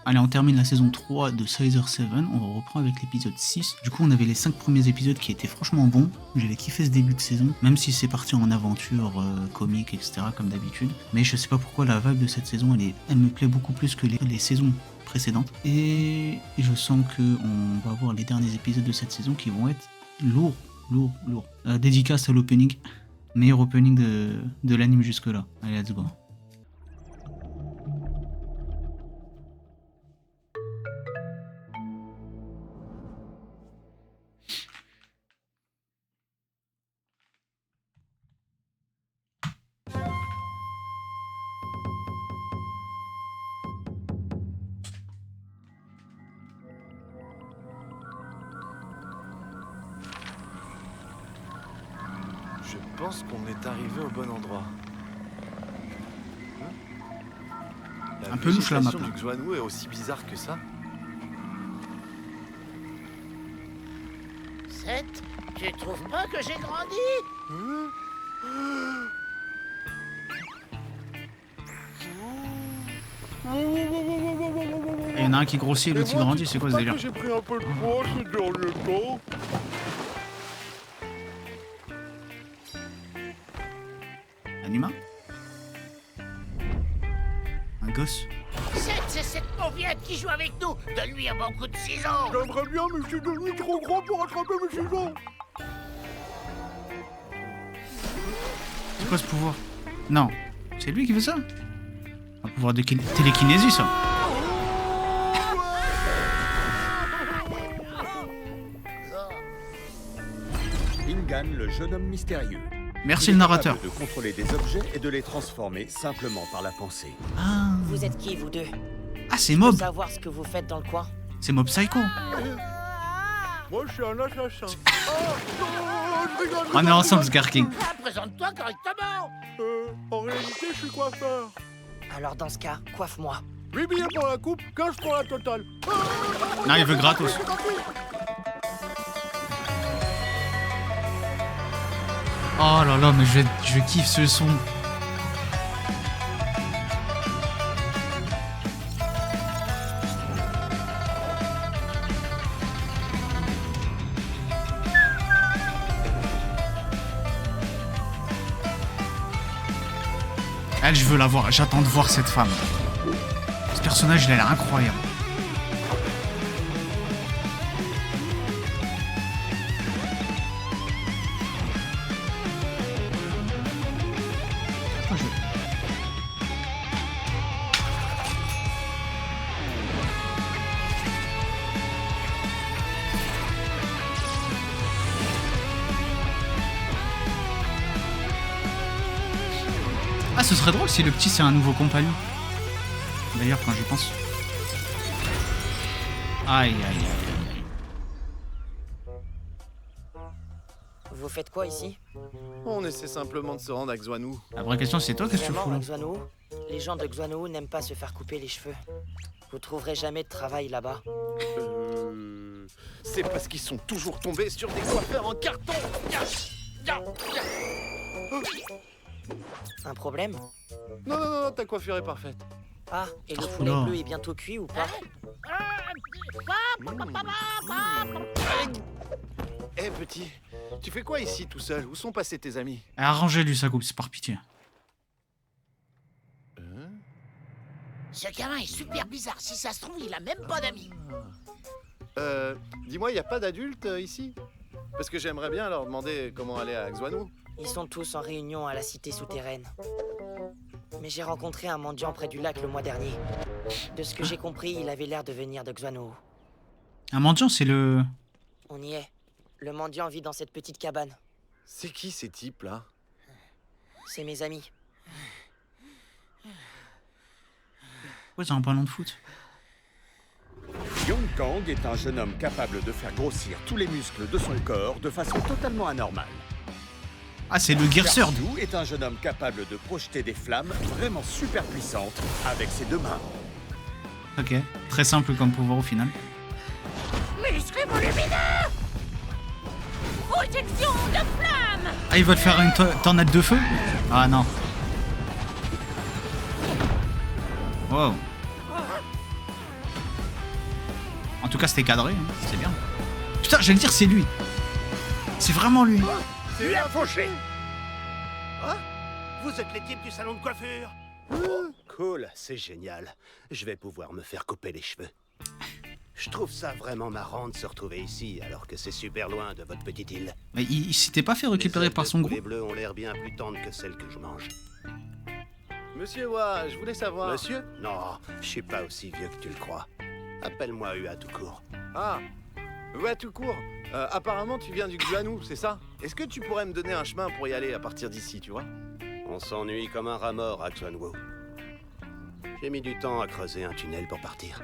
Allez, on termine la saison 3 de Sizer 7, on reprend avec l'épisode 6. Du coup, on avait les 5 premiers épisodes qui étaient franchement bons. J'avais kiffé ce début de saison, même si c'est parti en aventure, comique, etc. comme d'habitude. Mais je sais pas pourquoi la vibe de cette saison, elle me plaît beaucoup plus que les saisons précédentes. Et je sens qu'on va voir les derniers épisodes de cette saison qui vont être lourds. Dédicace à l'opening. Meilleur opening de l'anime jusque-là. Allez, let's go. Je pense qu'on est arrivé au bon endroit. Un peu louche la map. La végétation du Xuanwu est aussi bizarre que ça. Seth, tu trouves pas que j'ai grandi? Il y en a un qui grossit et l'autre qui grandit, c'est quoi ce délire? J'ai pris un peu de poids ces derniers temps. Anima? Un gosse? Seth, c'est cette pauviette qui joue avec nous. Donne-lui un bon coup de ciseau. J'aimerais bien, mais je suis devenu trop grand pour attraper mes ciseaux. C'est quoi ce pouvoir? Non. C'est lui qui fait ça? Un pouvoir de télékinésie, ça. Ingan, le jeune homme mystérieux. Merci Il le est narrateur. capable de contrôler des objets et de les transformer simplement par la pensée. Ah, Vous êtes qui, vous deux? c'est Je Mob. peux savoir ce que vous faites dans le coin? C'est Mob Psycho. Moi, je suis un assassin. Je rigole. On est ensemble, Scar King. Ah, présente-toi correctement. En réalité, je suis coiffeur. Alors dans ce cas, coiffe-moi. 8 billets pour la coupe, 15 pour la totale. Non, il veut gratos. Oh là là, mais je kiffe ce son. Elle, je veux la voir. J'attends de voir cette femme. Ce personnage, il a l'air incroyable. Ah, ce serait drôle si le petit c'est un nouveau compagnon. D'ailleurs, quand j'y pense. Aïe, aïe, aïe, aïe. Vous faites quoi ici? On essaie simplement de se rendre à Xuanwu. La vraie question, c'est toi, qu'est-ce que tu fous Vraiment, là? à Xuanwu, les gens de Xuanwu n'aiment pas se faire couper les cheveux. Vous trouverez jamais de travail là-bas. C'est parce qu'ils sont toujours tombés sur des coiffeurs en carton. Un problème? Non, ta coiffure est parfaite. Ah, et le Oh poulet là. bleu est bientôt cuit ou pas? Eh petit, tu fais quoi ici tout seul? Où sont passés tes amis? Arrangez-lui sa coupe, c'est par pitié. Ce gamin est super bizarre. Si ça se trouve, il a même pas d'amis. Dis-moi, y a pas d'adultes ici? Parce que j'aimerais bien leur demander comment aller à Xuanwu. Ils sont tous en réunion à la cité souterraine. Mais j'ai rencontré un mendiant près du lac le mois dernier. De ce que j'ai compris, il avait l'air de venir de Xuanwu. Un mendiant, c'est le... On y est. Le mendiant vit dans cette petite cabane. C'est qui ces types là? C'est mes amis. Ouais, c'est un ballon de foot. Yong Kang est un jeune homme capable de faire grossir tous les muscles de son corps de façon totalement anormale. Ah, c'est le Gearsword. Xiaoyu est un jeune homme capable de projeter des flammes vraiment super puissantes avec ses deux mains. Ok, très simple comme pouvoir au final. Muscles volumineux. Projection de flamme. Ah, il va te faire une tornade de feu? Ah non. Wow. En tout cas, c'était cadré, hein. C'est bien. Putain, j'allais dire, c'est lui. C'est vraiment lui. C'est un fauché. Vous êtes les types du salon de coiffure. Cool, c'est génial. Je vais pouvoir me faire couper les cheveux. Je trouve ça vraiment marrant de se retrouver ici, alors que c'est super loin de votre petite île. Mais il s'était pas fait récupérer Les par ailes son de groupe. poulet bleu ont l'air bien plus tendres que celles que je mange. Monsieur Wa, je voulais savoir... Monsieur? Non, je suis pas aussi vieux que tu le crois. Appelle-moi Ua tout court. Ah, ouais, tout court. Apparemment, tu viens du Guanou, c'est ça? Est-ce que tu pourrais me donner un chemin pour y aller à partir d'ici, tu vois? On s'ennuie comme un rat mort à Xuanwu. J'ai mis du temps à creuser un tunnel pour partir.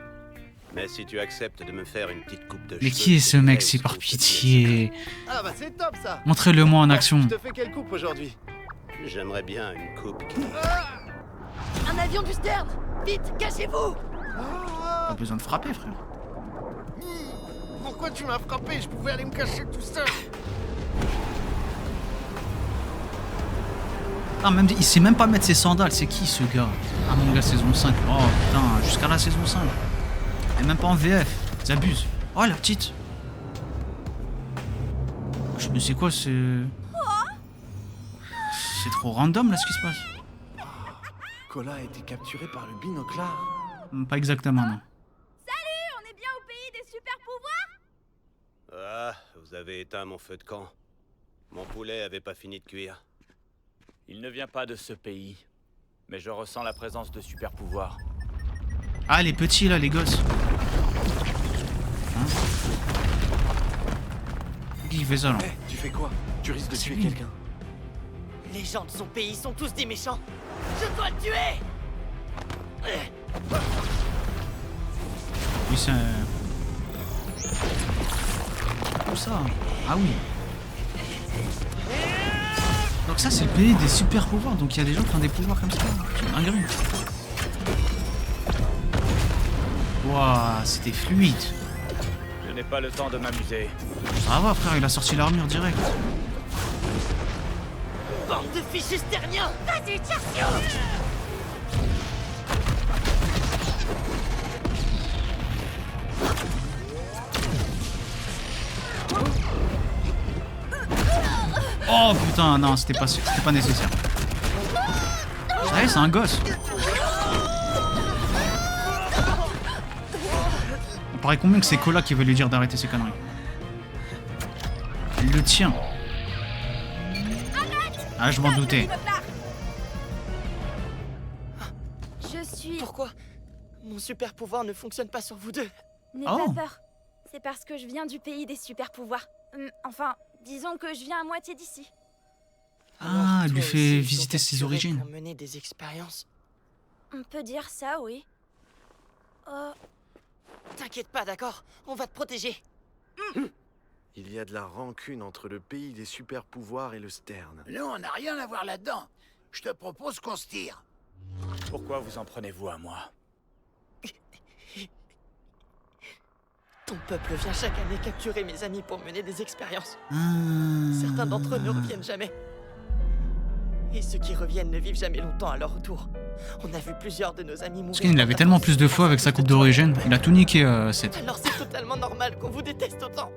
Mais si tu acceptes de me faire une petite coupe de Mais cheveux... qui est ce mec, je c'est par trouve que tu es pitié. Ah bah c'est top ça. Montrez-le-moi en action. Je te fais quelle coupe aujourd'hui? secret. J'aimerais bien une coupe qui... Un avion du Stern! Vite, cachez-vous! Pas besoin de frapper, frère. Pourquoi tu m'as frappé? Je pouvais aller me cacher tout seul. Ah, même, il sait même pas mettre ses sandales. C'est qui ce gars? Ah, mon gars, saison 5. Oh putain, jusqu'à la saison 5. Et même pas en VF. Ils abusent. Oh, la petite. Je me sais quoi, c'est. C'est trop random là ce qui se passe. Cola a été capturé par le binoclard. Pas exactement, non. On est bien au pays des super pouvoirs. Ah, vous avez éteint mon feu de camp. Mon poulet avait pas fini de cuire. Il ne vient pas de ce pays, mais je ressens la présence de super pouvoirs. Ah, les petits là, les gosses. Hein? Qui fait ça là? Tu fais quoi? Tu risques de C'est tuer lui. quelqu'un. Les gens de son pays sont tous des méchants. Je dois le tuer! Lui, c'est un. Où ça? Ah oui. Donc ça, c'est le pays des super pouvoirs. Donc il y a des gens qui ont des pouvoirs comme ça. C'est dingue. Waouh, c'était fluide. Je n'ai pas le temps de m'amuser. Ça va, frère, il a sorti l'armure direct. Bande de fichus sterniens! Vas-y, tire. Oh putain, non, c'était pas nécessaire. Ça y est, c'est un gosse. On paraît combien que c'est Cola qui veut lui dire d'arrêter ses conneries. Elle le tient. Ah, je m'en doutais. Je suis... Pourquoi mon super pouvoir ne fonctionne pas sur vous deux? N'aie Oh. pas peur. C'est parce que je viens du pays des super pouvoirs. Enfin, disons que je viens à moitié d'ici. Ah, elle lui Toi fait aussi, ils visiter sont ses capturés origines. Pour mener des expériences. On peut dire ça, oui. T'inquiète pas, d'accord? On va te protéger. Il y a de la rancune entre le pays des super pouvoirs et le Stern. Nous, on n'a rien à voir là-dedans. Je te propose qu'on se tire. Pourquoi vous en prenez-vous à moi? Ton peuple vient chaque année capturer mes amis pour mener des expériences. Ah. Certains d'entre eux ne reviennent jamais. Et ceux qui reviennent ne vivent jamais longtemps à leur retour. On a vu plusieurs de nos amis mourir. Parce qu'il avait tellement plus de fois avec sa coupe d'origine. Il a tout niqué, cette. Alors c'est totalement normal qu'on vous déteste autant.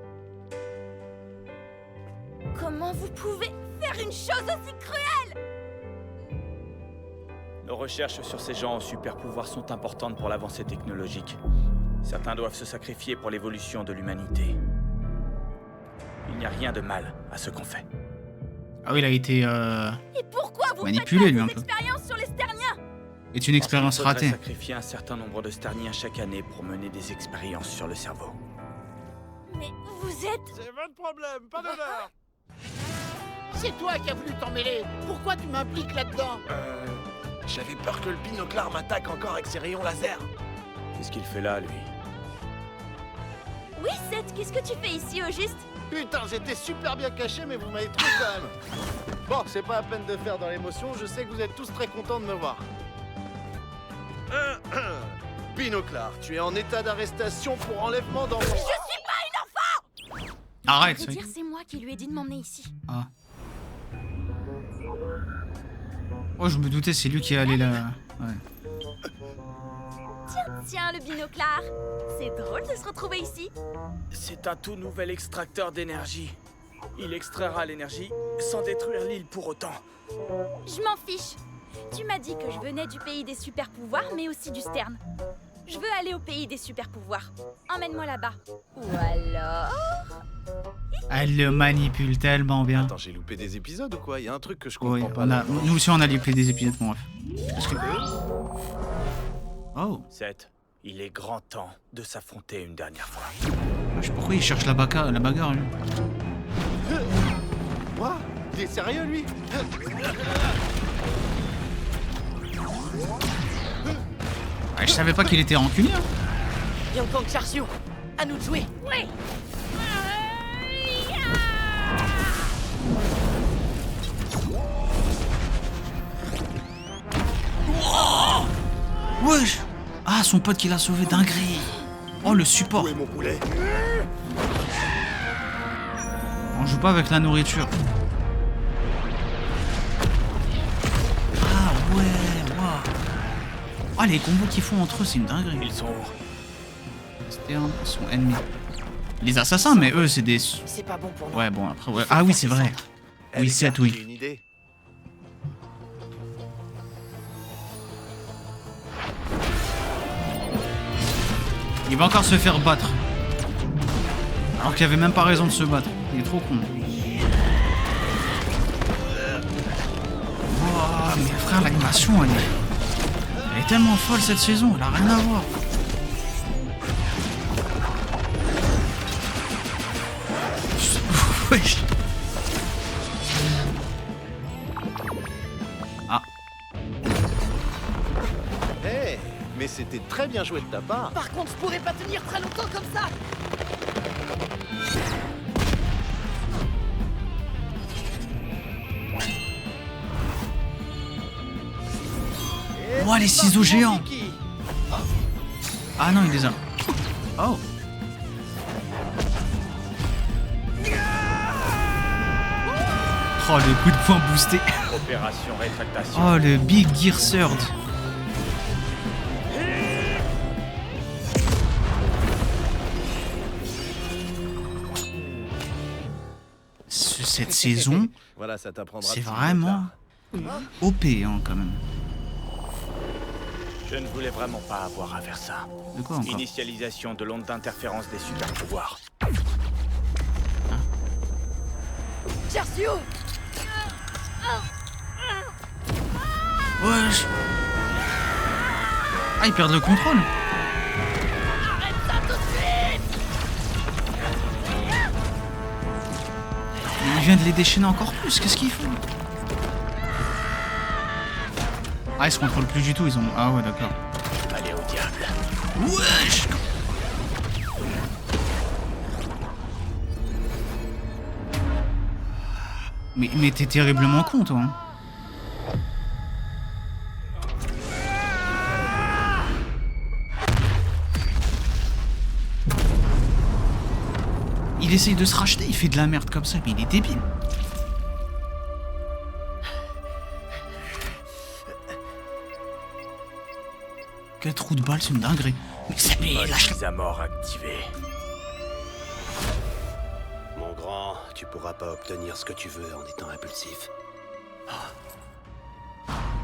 Comment vous pouvez faire une chose aussi cruelle? Nos recherches sur ces gens aux super pouvoirs sont importantes pour l'avancée technologique. Certains doivent se sacrifier pour l'évolution de l'humanité. Il n'y a rien de mal à ce qu'on fait. Ah oui, il a été Et pourquoi vous manipulé, faites lui, pas un des peu. expériences sur les Sterniens? est une expérience Parce qu'il faudrait ratée. sacrifier un certain nombre de Sterniens chaque année pour mener des expériences sur le cerveau. Mais vous êtes... C'est votre problème, pas d'honneur. C'est toi qui as voulu t'en mêler. Pourquoi tu m'impliques là-dedans? J'avais peur que le binoclard m'attaque encore avec ses rayons laser. Qu'est-ce qu'il fait là, lui? Oui, Seth, qu'est-ce que tu fais ici, au juste? Putain, j'étais super bien caché, mais vous m'avez trouvé quand même. Bon, c'est pas à peine de faire dans l'émotion, je sais que vous êtes tous très contents de me voir. Binoclard, tu es en état d'arrestation pour enlèvement d'enfants. Arrête, Je veux ça. dire, c'est moi qui lui ai dit de m'emmener ici. Ah. Oh, je me doutais, c'est lui qui allait là. Ouais. Tiens, le binoclard. C'est drôle de se retrouver ici. C'est un tout nouvel extracteur d'énergie. Il extraira l'énergie sans détruire l'île pour autant. Je m'en fiche. Tu m'as dit que je venais du pays des super pouvoirs, mais aussi du Stern. Je veux aller au pays des super pouvoirs. Emmène-moi là-bas. Ou alors... Elle le manipule tellement bien. Attends, j'ai loupé des épisodes ou quoi? Il y a un truc que je Oui, comprends pas. nous aussi on a loupé des épisodes, bon bref. Est-ce que... Oh, Seth, il est grand temps de s'affronter une dernière fois. je sais pas pourquoi il cherche la bagarre, lui. Quoi? Il est sérieux, lui? Ah, je savais pas qu'il était rancunier. Hein. Yonkang Charsiu, à nous de jouer. Oui. Wesh. Ah, son pote qui l'a sauvé, dinguerie. Oh, le support. Où est mon poulet? On joue pas avec la nourriture. Ah ouais, waouh. Ah, les combos qu'ils font entre eux, c'est une dinguerie. Ils sont où? Ils sont ennemis. Les assassins, mais eux, c'est des... C'est pas bon pour nous. Ouais, bon, après, ouais. Ah oui, c'est vrai. Eh, Oui, les gars, 7, oui. j'ai une idée. Il va encore se faire battre. Alors qu'il avait même pas raison de se battre. Il est trop con. Oh, mais frère, l'animation, elle est tellement folle cette saison, elle a rien à voir. Wesh. Ah, Eh, mais c'était très bien joué de ta part. Par contre, je pourrais pas tenir très longtemps comme ça. oh, les ciseaux géants. Ah non, il les a. Oh. Oh, le coup de poing boosté. Opération rétractation. Oh, le Big Gear Surge. Cette saison, Voilà, ça t'apprendra. c'est de t'y vraiment mettre, là. OP, hein, quand même. Je ne voulais vraiment pas avoir à faire ça. De quoi encore? Initialisation de l'onde d'interférence des super pouvoirs. Charsiu, Wesh. Ah, ils perdent le contrôle. Il vient de les déchaîner encore plus, qu'est-ce qu'ils font? Ah, ils se contrôlent plus du tout, ils ont... Ah ouais, d'accord. Allez au diable. Wesh. Mais t'es terriblement con, toi. Hein. Il essaye de se racheter, il fait de la merde comme ça, mais il est débile. Quel trou de balle, c'est une dinguerie. Mais ça, mais lâche Mise à mort activée. Mon grand, tu pourras pas obtenir ce que tu veux en étant impulsif.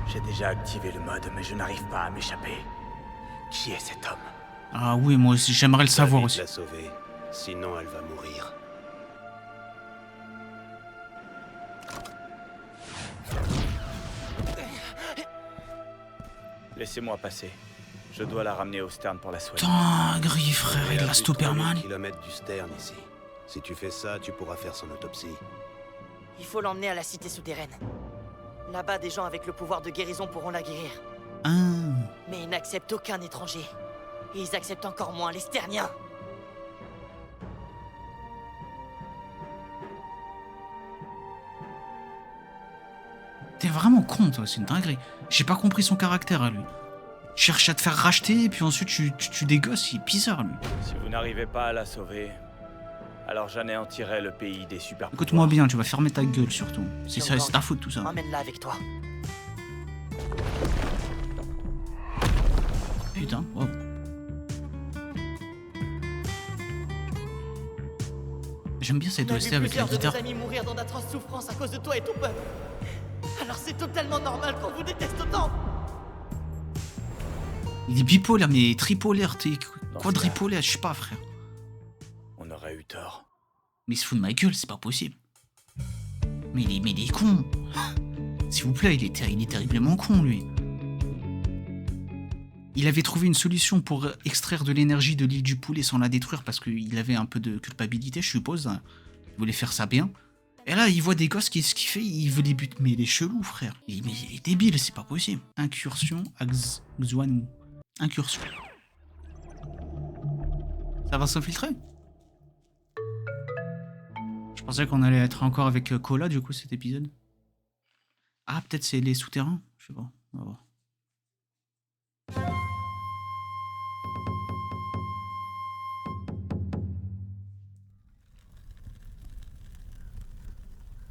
J'ai déjà activé le mode, mais je n'arrive pas à m'échapper. Qui est cet homme? Ah oui, moi aussi, j'aimerais le savoir Va aussi. vite la sauver, sinon elle va mourir. Laissez-moi passer. Je dois la ramener au Stern pour la soigner. Dinguerie, frère, il la Superman. Kilomètres du Stern ici. Si tu fais ça, tu pourras faire son autopsie. il faut l'emmener à la cité souterraine. Là-bas, des gens avec le pouvoir de guérison pourront la guérir. Ah. Mais ils n'acceptent aucun étranger. Et ils acceptent encore moins les Sterniens. T'es vraiment con, toi, c'est une dinguerie. J'ai pas compris son caractère à lui. Cherche à te faire racheter, et puis ensuite tu des gosses, il est bizarre, lui. Si vous n'arrivez pas à la sauver, alors j'anéantirai le pays des super pouvoirs. Écoute-moi bien, tu vas fermer ta gueule, surtout. C'est ça, c'est ta faute, tout ça. Emmène-la avec toi. Putain, wow. J'aime bien cette On a OST vu avec la plusieurs de guitare. nos amis mourir dans d'atroces souffrances à cause de toi et ton peuple. Alors c'est totalement normal qu'on vous déteste autant. Il est bipolaire, mais tripolaire, t'es Dans quadripolaire, je sais pas, frère. On aurait eu tort. Mais il se fout de ma gueule, c'est pas possible. Mais il est con. S'il vous plaît, il est terriblement con, lui. Il avait trouvé une solution pour extraire de l'énergie de l'île du poulet sans la détruire parce qu'il avait un peu de culpabilité, je suppose. Il voulait faire ça bien. Et là, il voit des gosses, qu'est-ce qu'il fait? Il veut les buter. Mais il est chelou, frère. Mais il est débile, c'est pas possible. Incursion à Xuanwu. Incursion. Ça va s'infiltrer? Je pensais qu'on allait être encore avec Cola, du coup, cet épisode. Ah, peut-être c'est les souterrains? Je sais pas, on va voir.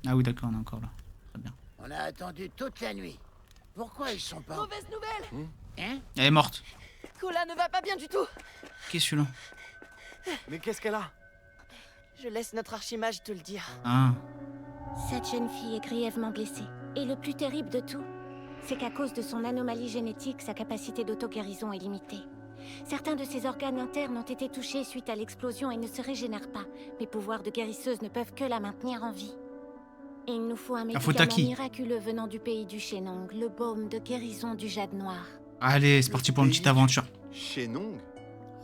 Ah oui, d'accord, on est encore là. Très bien. On a attendu toute la nuit. Pourquoi ils sont pas... Mauvaise nouvelle. Hein? Elle est morte. Cola ne va pas bien du tout. Qu'est-ce celui-là? Mais qu'est-ce qu'elle a? Je laisse notre archimage te le dire. Ah. Cette jeune fille est grièvement blessée. Et le plus terrible de tout, c'est qu'à cause de son anomalie génétique, sa capacité d'auto-guérison est limitée. Certains de ses organes internes ont été touchés suite à l'explosion et ne se régénèrent pas. Mes pouvoirs de guérisseuse ne peuvent que la maintenir en vie. Et il nous faut un médicament Futaki. miraculeux venant du pays du Shenong, le baume de guérison du jade noir. Allez, c'est parti pour une petite aventure. Shenong?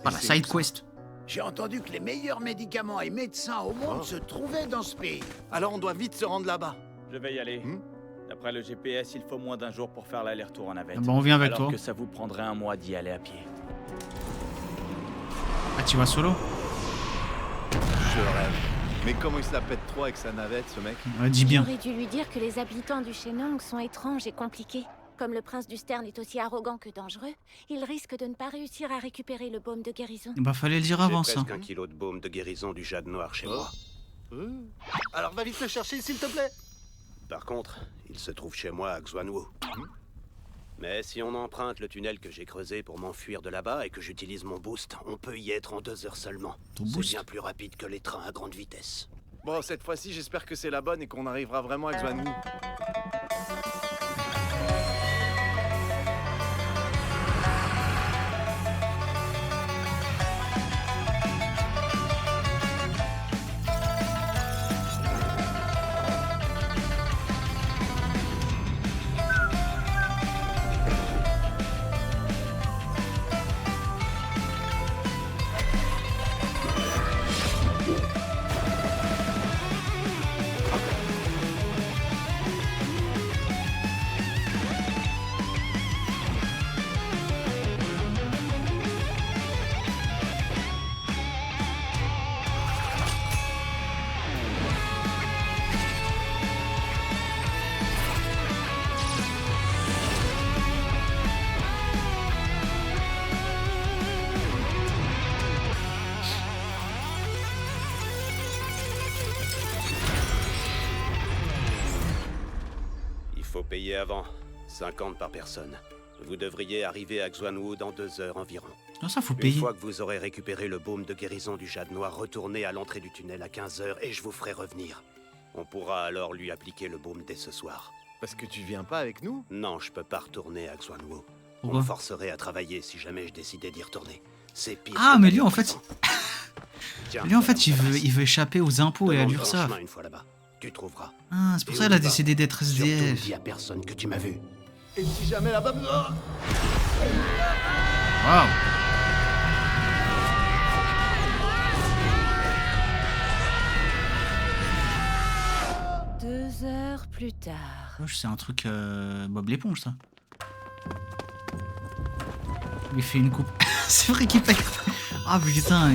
Par la side quest. J'ai entendu que les meilleurs médicaments et médecins au monde Oh. se trouvaient dans ce pays. Alors on doit vite se rendre là-bas. Je vais y aller. Hmm. D'après le GPS, il faut moins d'1 jour pour faire l'aller-retour en navette. Bon, on vient avec alors toi. que ça vous prendrait 1 mois d'y aller à pied. Ah, tu vas solo? Je rêve. Mais comment il se la pète trop avec sa navette, ce mec? Ouais, dis bien. J'aurais dû lui dire que les habitants du Shenong sont étranges et compliqués. Comme le prince du Stern est aussi arrogant que dangereux, il risque de ne pas réussir à récupérer le baume de guérison. Bah, fallait le dire J'ai avant ça. presque 1 kilo de baume de guérison du jade noir chez moi. Alors va vite le chercher, s'il te plaît. Par contre, il se trouve chez moi à Xuanwu. Mais si on emprunte le tunnel que j'ai creusé pour m'enfuir de là-bas et que j'utilise mon boost, on peut y être en 2 heures seulement. Ton C'est boost? bien plus rapide que les trains à grande vitesse. Bon, cette fois-ci, j'espère que c'est la bonne et qu'on arrivera vraiment à Xuanwu. Il faut payer avant, 50 par personne. Vous devriez arriver à Xuanwu dans 2 heures environ. Non, ça, faut Une payer. fois que vous aurez récupéré le baume de guérison du jade noir, retournez à l'entrée du tunnel à 15 heures et je vous ferai revenir. On pourra alors lui appliquer le baume dès ce soir. Parce que tu viens pas avec nous? Non, je peux pas retourner à Xuanwu. On Pourquoi? me forcerait à travailler si jamais je décidais d'y retourner. C'est pire. Ah, que mais d'aller lui, en en fait, prison. Tiens, lui, en fait, il voilà, veut échapper aux impôts et à demande ton l'URSSAF. chemin une fois là-bas. Tu trouveras. Ah, c'est pour Et ça qu'elle a oublie pas, décidé d'être Surtout, SDF. dis à personne que tu m'as vu. Et si jamais là-bas... Oh Waouh. 2 heures plus tard. C'est un truc Bob l'éponge, ça. Il lui fait une coupe. C'est vrai qu'il paye. Ah putain.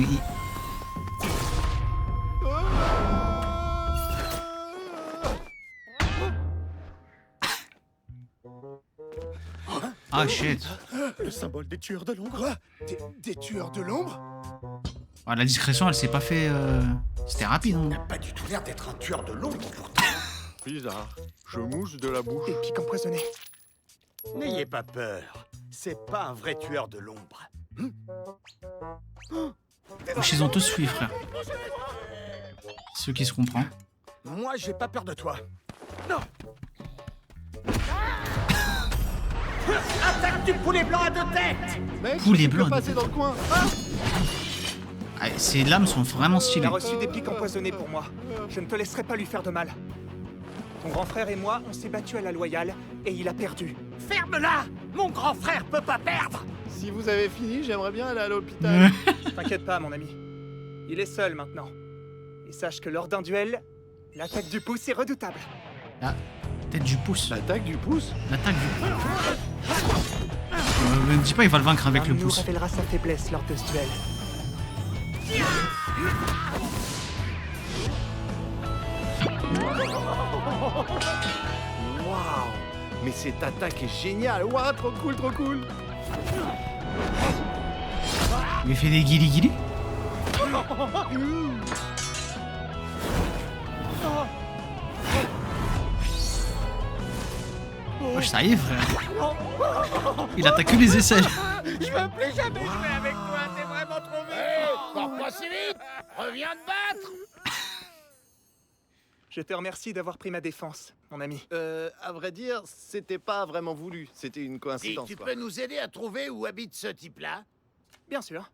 Ah shit. Le symbole des tueurs de l'ombre. Quoi? Des tueurs de l'ombre? Ah, la discrétion, elle s'est pas fait. C'était rapide, hein. Pas du tout l'air d'être un tueur de l'ombre pourtant. Bizarre. Je mouche de la bouche. Et pique empoisonné. N'ayez pas peur. C'est pas un vrai tueur de l'ombre. Wesh, ils ont tous fui, frère. Ceux qui se comprennent. Moi, j'ai pas peur de toi. Non. Attaque du poulet blanc à 2 têtes. Mec, Poulet tu peux blanc, passer des- dans le coin. Ah Ah, ces lames sont vraiment Il stylées. a reçu des pics empoisonnés pour moi. Je ne te laisserai pas lui faire de mal. Ton grand frère et moi, on s'est battus à la loyale et il a perdu. Ferme-la. Mon grand frère peut pas perdre. Si vous avez fini, j'aimerais bien aller à l'hôpital. T'inquiète pas, mon ami. Il est seul maintenant. Et sache que lors d'un duel, l'attaque du pouce est redoutable. La tête du pouce. L'attaque du pouce? L'attaque du pouce. Ne dis pas, il va le vaincre avec L'un le de nous pouce. révélera sa faiblesse lors de ce duel. Waouh! Mais cette attaque est géniale! Waouh, trop cool, trop cool! Il lui fait des guili-guili. Wesh, ça y est, frère. Il attaque que les aisselles. Je veux plus jamais jouer avec toi. T'es vraiment trop vieux. Cours pas si vite. Reviens te battre. Je te remercie d'avoir pris ma défense, mon ami. À vrai dire, c'était pas vraiment voulu. C'était une Et coïncidence, tu quoi. peux nous aider à trouver où habite ce type-là? Bien sûr.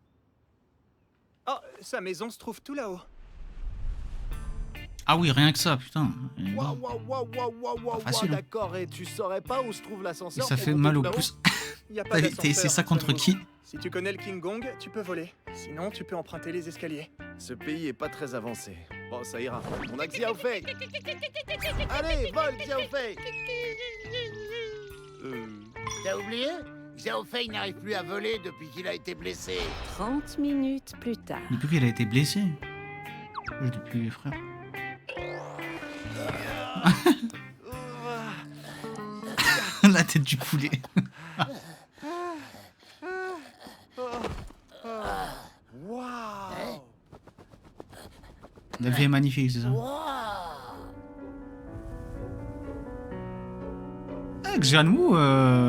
Oh, sa maison se trouve tout là-haut. Ah oui, rien que ça, putain. Et Waouh, bon, waouh, waouh, waouh, waouh, waouh, facile, hein. d'accord. Et tu saurais pas où se trouve et l'ascenseur? ça pour fait monter mal tout au là-haut? pouce. Y a pas T'as d'ascenseur essayé ça dans contre ce qui? monde. Si tu connais le King Gong, tu peux voler. Sinon, tu peux emprunter les escaliers. Ce pays est pas très avancé. Bon, ça ira. On a Xiao Fei. Allez, vole, Xiao Fei. T'as oublié? Xiao Fei n'arrive plus à voler depuis qu'il a été blessé. 30 minutes plus tard. Depuis qu'il a été blessé. Depuis, frère. La tête du poulet. Waouh! La vie est magnifique, c'est ça. Eh, Xianwu,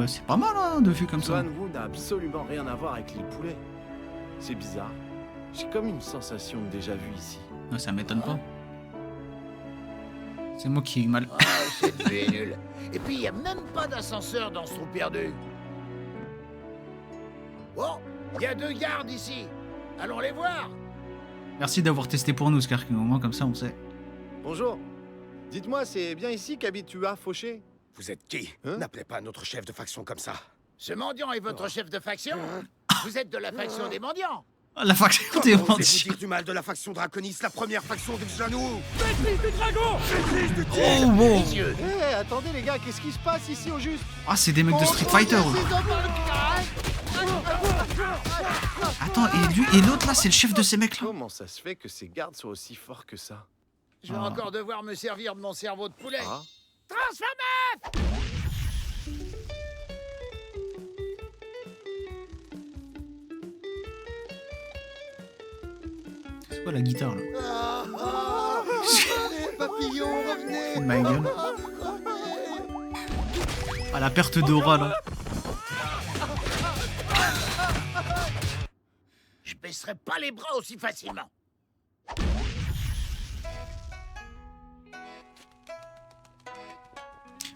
c'est pas mal, hein, de vue comme ça. Xuan Wu n'a absolument rien à voir avec l'île Poulet. C'est bizarre. J'ai comme une sensation de déjà vu ici. Non, ça m'étonne pas. C'est moi qui ai eu mal. Ah, cette vue est nulle. Et puis, il n'y a même pas d'ascenseur dans ce trou perdu. Oh, il y a 2 gardes ici. Allons les voir. Merci d'avoir testé pour nous, Skarking. Au moins, comme ça, on sait. Bonjour. Dites-moi, c'est bien ici qu'habite Tua Fauché? Vous êtes qui? Hein? N'appelez pas notre chef de faction comme ça. Ce mendiant est votre chef de faction? Vous êtes de la faction des mendiants. Ah, la faction des Comment osez-vous mendiants. dire du mal de la faction Draconis, la première faction de Xianwu? Oh, wow. Les yeux. Eh, attendez les gars, qu'est-ce qui se passe ici au juste? Ah, c'est des mecs de Street Fighter. Attends, et lui et l'autre là, c'est le chef de ces mecs là. Comment ça se fait que ces gardes soient aussi forts que ça? Je vais encore devoir me servir de mon cerveau de poulet. Ah. Transformez! C'est quoi la guitare là? Papillon, revenez! Ma gueule. Ah, la perte d'aura là. Je baisserai pas les bras aussi facilement.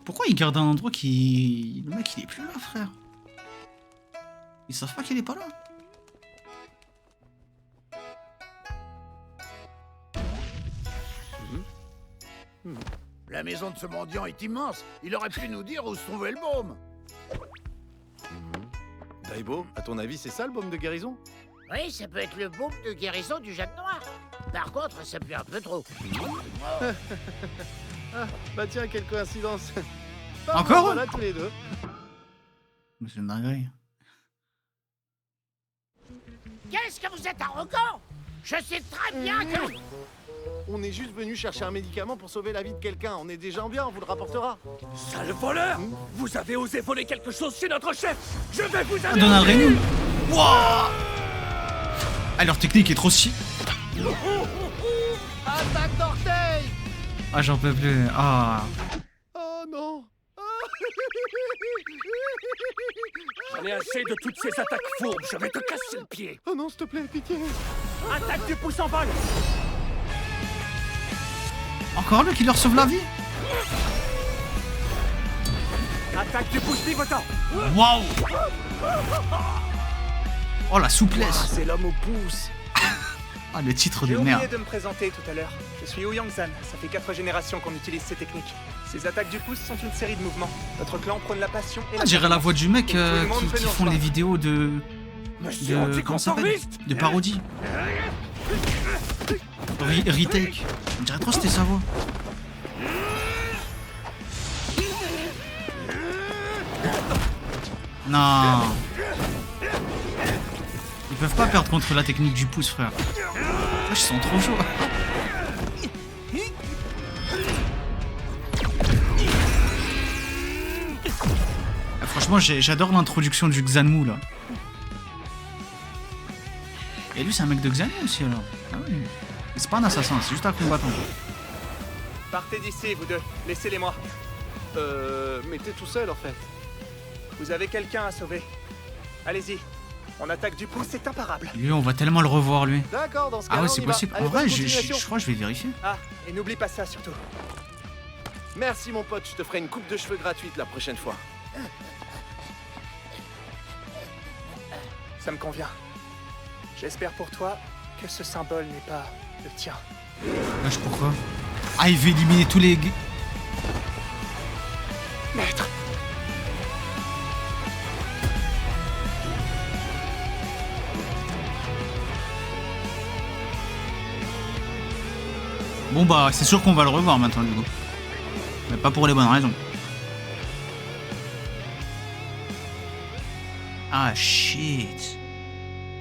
Pourquoi ils gardent un endroit qui. Le mec il est plus là, frère. Ils savent pas qu'il est pas là. La maison de ce mendiant est immense. Il aurait pu nous dire où se trouvait le baume. Daibo, à ton avis, c'est ça le baume de guérison? Oui, ça peut être le baume de guérison du Jacques Noir. Par contre, ça pue un peu trop. Ah, bah tiens, quelle coïncidence. Encore? Voilà tous les deux. Mais c'est une dinguerie. Qu'est-ce que vous êtes arrogant? Je sais très bien que... On est juste venu chercher un médicament pour sauver la vie de quelqu'un. On est des gens bien, on vous le rapportera. Sale voleur! Vous avez osé voler quelque chose chez notre chef! Je vais vous Ah, Donald anéantir! Renew. Wouah. Ah, leur technique est trop si. Attaque d'orteil! Ah, j'en peux plus. Ah. Oh non! J'en ai assez de toutes ces attaques fourbes, je vais te casser le pied! Oh non, s'il te plaît, pitié! Attaque du pouce en vol! Encore lui qui leur sauve la vie. Attaque du pouce pivotant. Waouh. Oh la souplesse. C'est l'homme au pouce. Ah le titre de J'ai oublié merde. de me présenter tout à l'heure. Je suis Ouyang-san. Ça fait 4 générations qu'on utilise ces techniques. Ces attaques du pouce sont une série de mouvements. Notre clan prône la passion et On dirait la voix du mec tout le monde fait qui nos font choix. les vidéos de Monsieur comment ça s'appelle, anticonformiste. de parodie. Retake. On dirait trop c'était sa voix. Non. Ils peuvent pas perdre contre la technique du pouce, frère. Ils sont trop chauds. Ah, franchement, j'adore l'introduction du Xanmu là. Et lui, c'est un mec de Xanmu aussi alors. Ah oui. Mais c'est pas un assassin, c'est juste un combattant. Partez d'ici, vous deux. Laissez-les-moi. Mais t'es tout seul en fait. Vous avez quelqu'un à sauver. Allez-y. On attaque du pouce, c'est imparable. Lui, on va tellement le revoir, lui. D'accord, dans ce cas-là, Ah ouais, on c'est y va. possible. Allez, En vrai, bonne je continuation. crois que je vais vérifier. Ah, et n'oublie pas ça surtout. Merci mon pote, je te ferai une coupe de cheveux gratuite la prochaine fois. Ça me convient. J'espère pour toi que ce symbole n'est pas le tien. Wesh, pourquoi? Ah, il veut éliminer tous les... Maître. Bon bah, c'est sûr qu'on va le revoir maintenant, du coup. Mais pas pour les bonnes raisons. Ah, shit.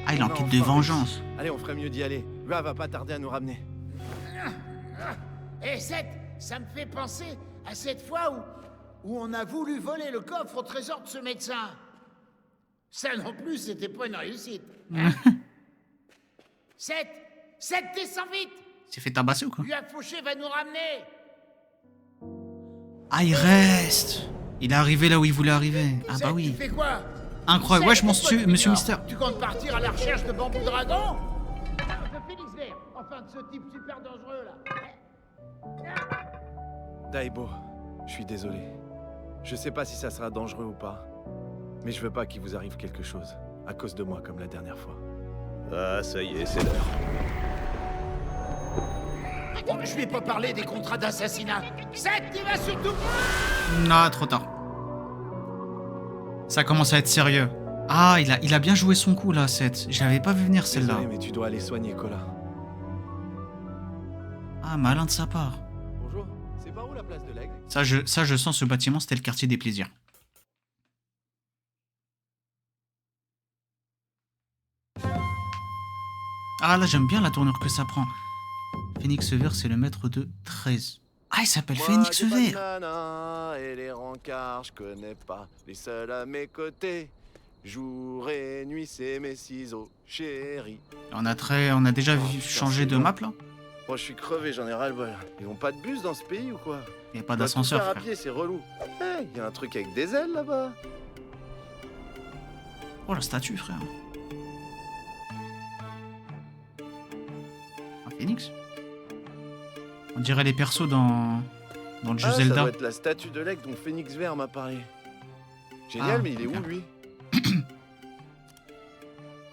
Ah, il est en quête de vengeance. Allez, on ferait mieux d'y aller. Va pas tarder à nous ramener. Et ça me fait penser à cette fois où on a voulu voler le coffre au trésor de ce médecin. Ça non plus, c'était pas une réussite. Hein? Seth, descends vite. Il s'est fait tabasser ou quoi? Lui a fauché, va nous ramener. Ah, il reste. Il est arrivé là où il voulait arriver. Ah bah Tu oui. fais quoi? Incroyable. Wesh, monsieur Mister. Tu comptes partir à la recherche de Bambou Dragon? De Phoenix Vert, enfin de ce type super dangereux là. Daibo, je suis désolé. Je sais pas si ça sera dangereux ou pas. Mais je veux pas qu'il vous arrive quelque chose. À cause de moi, comme la dernière fois. Ah, ça y est, c'est l'heure. Oh, je lui ai pas parlé des contrats d'assassinat. Seth, il va surtout... Non, trop tard. Ça commence à être sérieux. Ah, il a bien joué son coup là, Seth. Je l'avais pas vu venir celle-là. Désolé, mais tu dois aller soigner Cola. Ah, malin de sa part. Bonjour, c'est par où la place de l'Aigle? Ça, je sens ce bâtiment, c'était le quartier des plaisirs. Ah là, j'aime bien la tournure que ça prend. Phoenix Vert, c'est le maître de 13. Ah, il s'appelle Phoenix Moi, des Vert. bananas et les rencarts, je connais pas les seuls à mes côtés. Jour et nuit, c'est mes ciseaux, chérie. On a déjà changé de map là. Moi, je suis crevé, j'en ai ras-le-bol. Ils ont pas de bus dans ce pays ou quoi? Il n'y a pas On doit d'ascenseur, tout faire frère. à pied, c'est relou. Hey, y a un truc avec des ailes là-bas. Oh, la statue, frère. Un phénix. On dirait les persos dans le jeu Ah, ça Zelda. doit être la statue de l'aigle dont Phoenix Vert m'a parlé. Génial, Ah, mais il est ok. où, lui?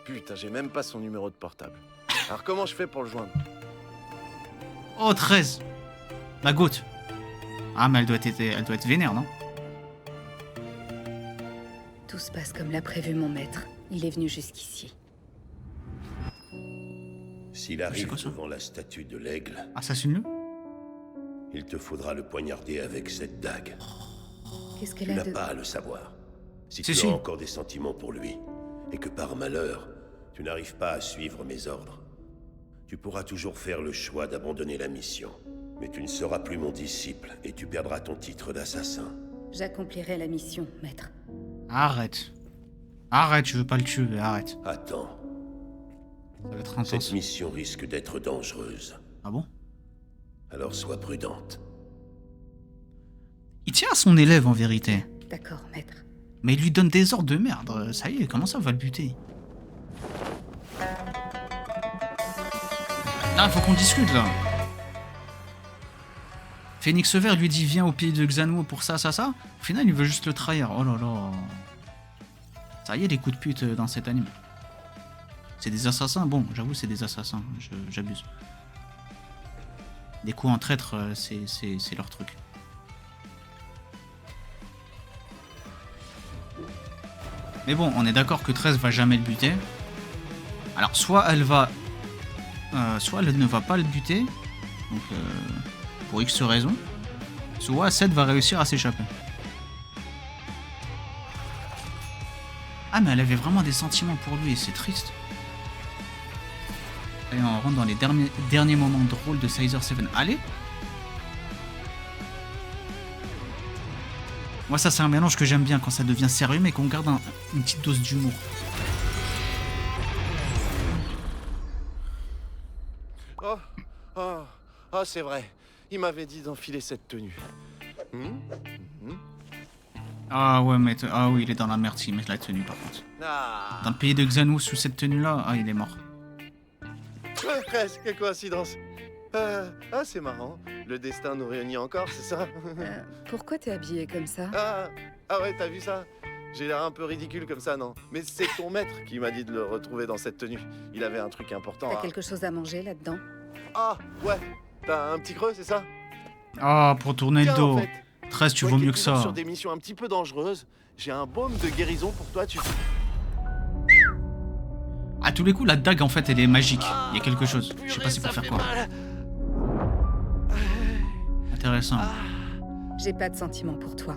Putain, j'ai même pas son numéro de portable. Alors comment je fais pour le joindre? Oh, 13. La goutte. Ah, mais elle doit être vénère, non? Tout se passe comme l'a prévu mon maître. Il est venu jusqu'ici. S'il arrive quoi, ça devant la statue de l'aigle, Assassine-le. il te faudra le poignarder avec cette dague. Qu'est-ce Tu qu'elle n'as a de... pas à le savoir. Si Si, tu si. as encore des sentiments pour lui, et que par malheur, tu n'arrives pas à suivre mes ordres, tu pourras toujours faire le choix d'abandonner la mission. Mais tu ne seras plus mon disciple, et tu perdras ton titre d'assassin. J'accomplirai la mission, maître. Arrête. Arrête, je veux pas le tuer, arrête. Attends, Ça va être cette intense. mission risque d'être dangereuse. Ah bon? Alors sois prudente. Il tient à son élève en vérité. D'accord, maître. Mais il lui donne des ordres de merde. Ça y est, comment ça va le buter? Là, faut qu'on discute là. Phénix Vert lui dit viens au pays de Xanwu pour ça. Au final, il veut juste le trahir. Oh là là. Ça y est, les coups de pute dans cet anime. C'est des assassins. Bon, j'avoue, c'est des assassins. J'abuse. Des coups en traître, c'est leur truc. Mais bon, on est d'accord que 13 va jamais le buter. Alors, soit elle ne va pas le buter. Donc, pour X raisons. Soit 7 va réussir à s'échapper. Ah, mais elle avait vraiment des sentiments pour lui et c'est triste. Allez, on rentre dans les derniers moments drôles de Sizer 7. Allez. Moi, ça, c'est un mélange que j'aime bien quand ça devient sérieux, mais qu'on garde une petite dose d'humour. Oh, c'est vrai. Il m'avait dit d'enfiler cette tenue. Ah ouais, mais ah oui, il est dans la merde s'il met la tenue par contre. Dans le pays de Xanwu, sous cette tenue-là, ah, il est mort. Presque, quelle coïncidence. Ah, c'est marrant. Le destin nous réunit encore, c'est ça? Pourquoi t'es habillé comme ça? Ah ouais, t'as vu ça? J'ai l'air un peu ridicule comme ça, non? Mais c'est ton maître qui m'a dit de le retrouver dans cette tenue. Il avait un truc important. T'as quelque chose à manger là-dedans? Ah, ouais. T'as un petit creux, c'est ça? Ah, pour tourner le dos. 13, tu vaux mieux que ça. Sur des missions un petit peu dangereuses, j'ai un baume de guérison pour toi, tu... À tous les coups, la dague, en fait, elle est magique. Il y a quelque chose. Je sais pas c'est pour faire quoi. Intéressant. J'ai pas de sentiments pour toi.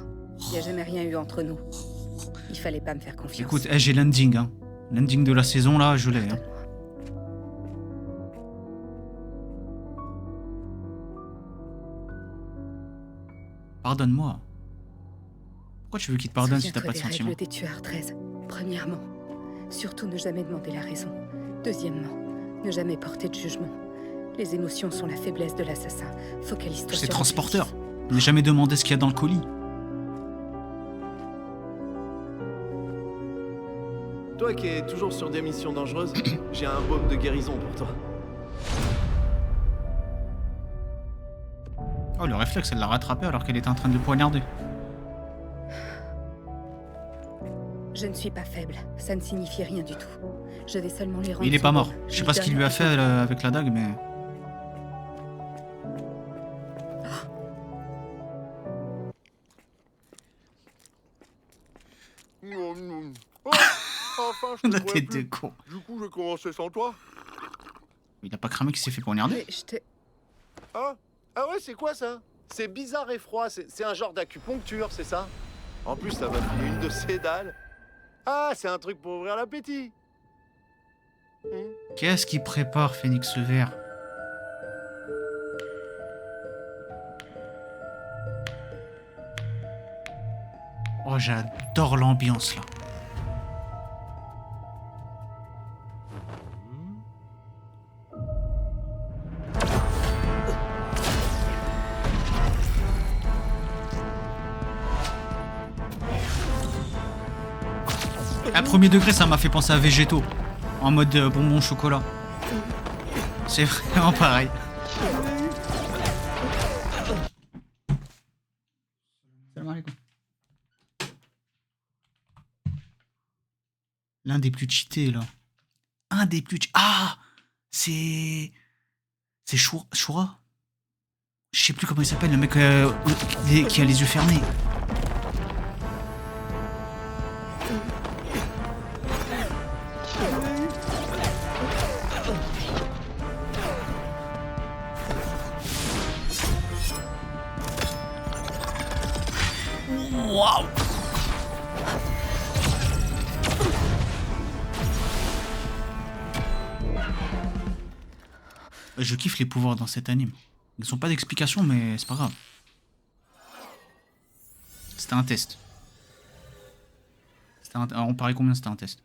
Y a jamais rien eu entre nous. Il fallait pas me faire confiance. Écoute, j'ai l'ending, hein. L'ending de la saison, là, je l'ai, hein. Pardonne-moi. Pourquoi tu veux qu'il te pardonne si t'as pas de sentiments? Règles des tueurs, 13. Premièrement, surtout ne jamais demander la raison. Deuxièmement, ne jamais porter de jugement. Les émotions sont la faiblesse de l'assassin. Focalise-toi sur... C'est transporteur. Ne jamais demander ce qu'il y a dans le colis. Toi qui es toujours sur des missions dangereuses, j'ai un baume de guérison pour toi. Oh, le réflexe, elle l'a rattrapé alors qu'elle était en train de le poignarder. Je ne suis pas faible, ça ne signifie rien du tout. Je vais seulement lui rendre... Il est pas mort. Je sais pas ce qu'il lui a fait avec la dague, mais... Enfin, je la te tête plus. de con. Du coup, j'ai commencé sans toi. Il a pas cramé qu'il s'est fait poignarder? Ah ouais, c'est quoi ça? C'est bizarre et froid, c'est un genre d'acupuncture, c'est ça? En plus, ça va filer une de ces dalles. Ah, c'est un truc pour ouvrir l'appétit. Qu'est-ce qu'il prépare, Phénix Vert? Oh, j'adore l'ambiance, là. À premier degré, ça m'a fait penser à Végéto, en mode bonbon chocolat. C'est vraiment pareil. L'un des plus cheatés, là. Un des plus... Ah, c'est Shura. Je sais plus comment il s'appelle, le mec qui a les yeux fermés. Waouh! Je kiffe les pouvoirs dans cet anime. Ils n'ont pas d'explication, mais c'est pas grave. C'était un test. Alors, on paraît combien c'était un test?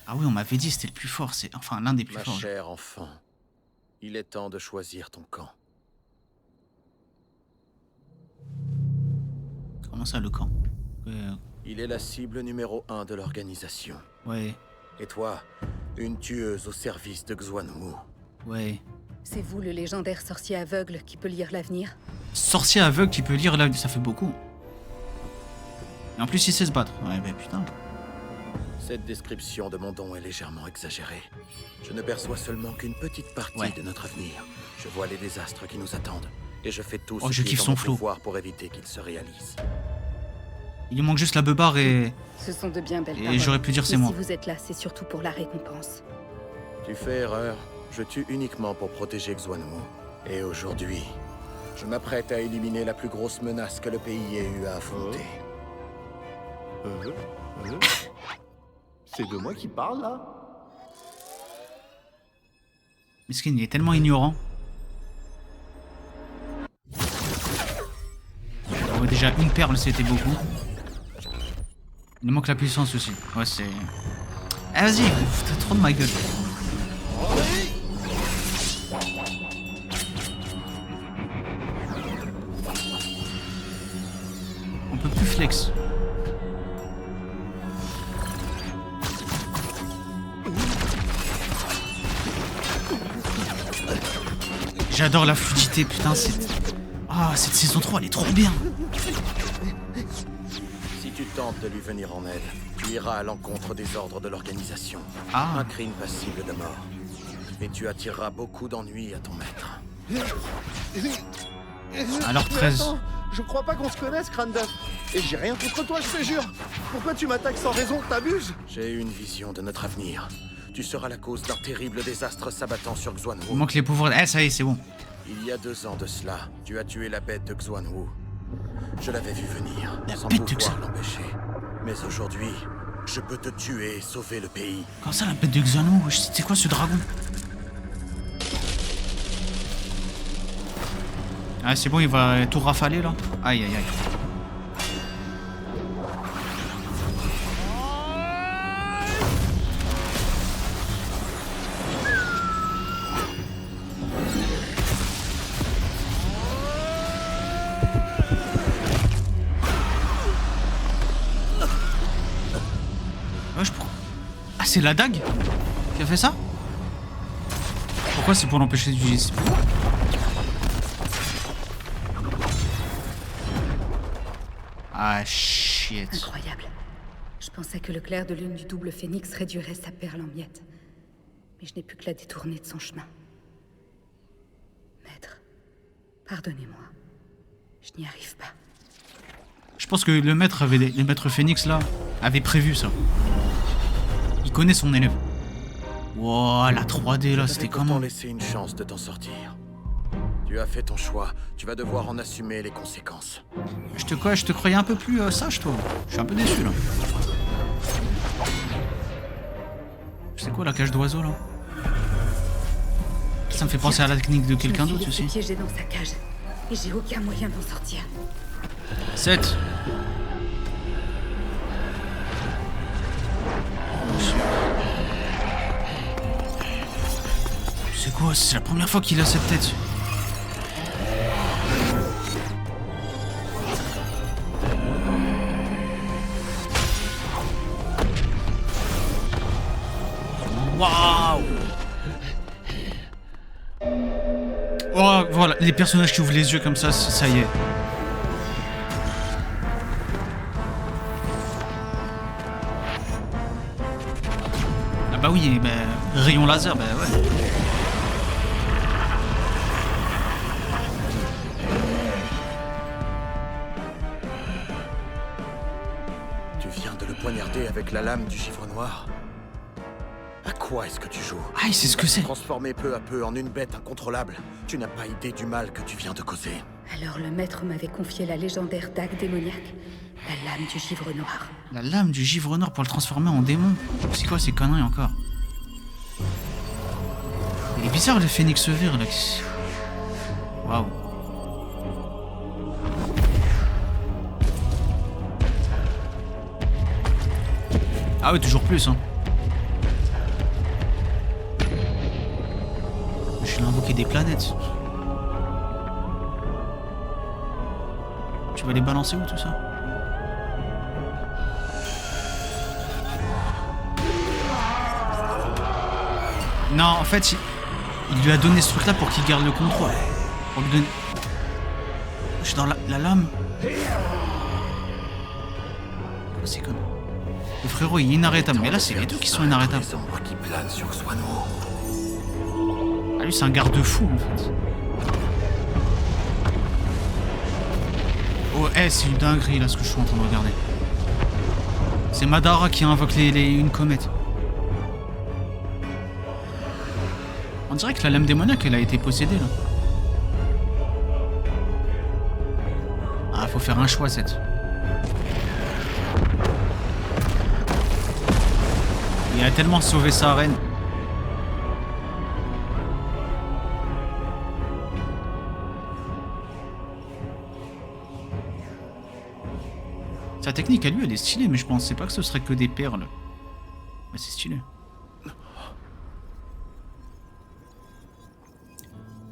Ah oui, on m'avait dit c'était le plus fort. C'est enfin l'un des plus forts. Ma chère enfant, il est temps de choisir ton camp. Comment ça, le camp? Il est la cible numéro 1 de l'organisation. Ouais. Et toi, une tueuse au service de Xuanwu. Ouais. C'est vous le légendaire sorcier aveugle qui peut lire l'avenir? Sorcier aveugle qui peut lire l'avenir, ça fait beaucoup. Et en plus, il sait se battre. Ouais, bah putain. Cette description de mon don est légèrement exagérée. Je ne perçois seulement qu'une petite partie de notre avenir. Je vois les désastres qui nous attendent. Et je fais tout ce qui est dans mon pouvoir pour éviter qu'ils se réalisent. Il lui manque juste la beubare et... Ce sont de bien belles paroles. Et j'aurais pu dire c'est Mais moi. si vous êtes là, c'est surtout pour la récompense. Tu fais erreur. Je tue uniquement pour protéger Xuanwu. Et aujourd'hui, je m'apprête à éliminer la plus grosse menace que le pays ait eu à affronter. C'est de moi qui parle, là? Miskin, il est tellement ignorant. Oh, déjà, une perle, c'était beaucoup. Il nous manque la puissance aussi. Ouais, c'est... Ah, vas-y, t'as trop de ma gueule. On peut plus flex. J'adore la fluidité, putain, c'est... Ah, cette saison 3, elle est trop bien. Si tu tentes de lui venir en aide, tu iras à l'encontre des ordres de l'organisation. Ah. Un crime passible de mort. Et tu attireras beaucoup d'ennuis à ton maître. Alors 13. Attends, je crois pas qu'on se connaisse, crâne d'œuf. Et j'ai rien contre toi, je te jure. Pourquoi tu m'attaques sans raison? T'abuses? J'ai une vision de notre avenir. Tu seras la cause d'un terrible désastre s'abattant sur Xuanwu. Il manque les pouvoirs... Eh, ça y est, c'est bon. Il y a 2 ans de cela, tu as tué la bête de Xuanwu. Je l'avais vu venir, sans bête de pouvoir l'empêcher. Mais aujourd'hui, je peux te tuer et sauver le pays. Comment ça, la bête de Xuanwu? C'est quoi ce dragon? Ah, c'est bon, il va tout rafaler, là. Aïe, aïe, aïe. Ah, c'est la dague qui a fait ça? Pourquoi c'est pour l'empêcher d'utiliser ses pouvoirs? Ah, shit. Incroyable. Je pensais que le clair de lune du double phénix réduirait sa perle en miettes. Mais je n'ai pu que la détourner de son chemin. Maître, pardonnez-moi. Je n'y arrive pas. Je pense que le maître Phénix là avait prévu ça. Il connaît son élève. Wow, la 3D là, c'était comment? Laisser une chance de t'en sortir. Tu as fait ton choix, tu vas devoir en assumer les conséquences. Je te croyais un peu plus sage, toi. Je suis un peu déçu là. C'est quoi la cage d'oiseau là? Ça me fait penser à la technique de quelqu'un d'autre aussi. Je suis piégé dans sa cage et j'ai aucun moyen d'en sortir. 7. C'est quoi? C'est la première fois qu'il a cette tête. Waouh! Oh, voilà, les personnages qui ouvrent les yeux comme ça y est. Ah bah oui, bah, rayon laser, bah ouais. Tu viens de le poignarder avec la lame du givre noir. À quoi est-ce que tu joues? Ah, il sait ce que c'est. Transformé peu à peu en une bête incontrôlable. Tu n'as pas idée du mal que tu viens de causer. Alors le maître m'avait confié la légendaire dague démoniaque, la lame du givre noir. La lame du givre noir pour le transformer en démon. C'est quoi ces conneries encore? Il est bizarre le phénix vert là. Waouh. Ah ouais, toujours plus hein. Je l'ai invoqué des planètes. Tu vas les balancer où tout ça? Non, en fait, Il lui a donné ce truc là pour qu'il garde le contrôle. Pour lui donner... Je suis dans la lame. C'est comme... Le frérot il est inarrêtable. Mais là c'est les deux qui sont inarrêtables. Ah lui c'est un garde-fou en fait. Oh c'est une dinguerie là ce que je suis en train de regarder. C'est Madara qui invoque une comète. On dirait que la lame démoniaque elle a été possédée là. Ah faut faire un choix cette. Il a tellement sauvé sa reine. Sa technique à lui elle est stylée mais je pensais pas que ce serait que des perles. Mais c'est stylé.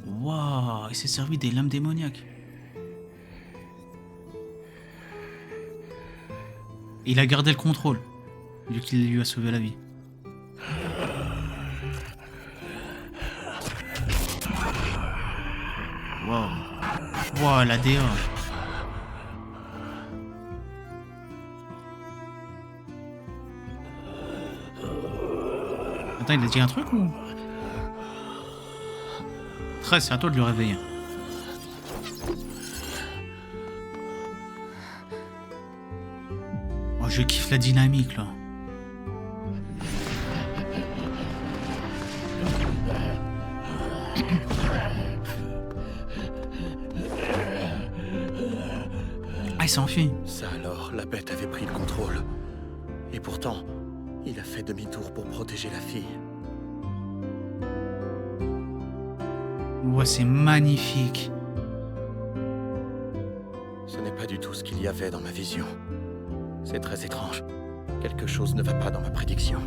Waouh, il s'est servi des lames démoniaques. Et il a gardé le contrôle, vu qu'il lui a sauvé la vie. Waouh. Waouh, la DA. Attends, il a dit un truc ou... Très, c'est à toi de le réveiller. Oh, je kiffe la dynamique là. Ah, il s'est enfui. Ça alors, la bête avait pris le contrôle. Et pourtant, il a fait demi-tour pour protéger la fille. Ouais, c'est magnifique. Ce n'est pas du tout ce qu'il y avait dans ma vision. C'est très étrange. Quelque chose ne va pas dans ma prédiction.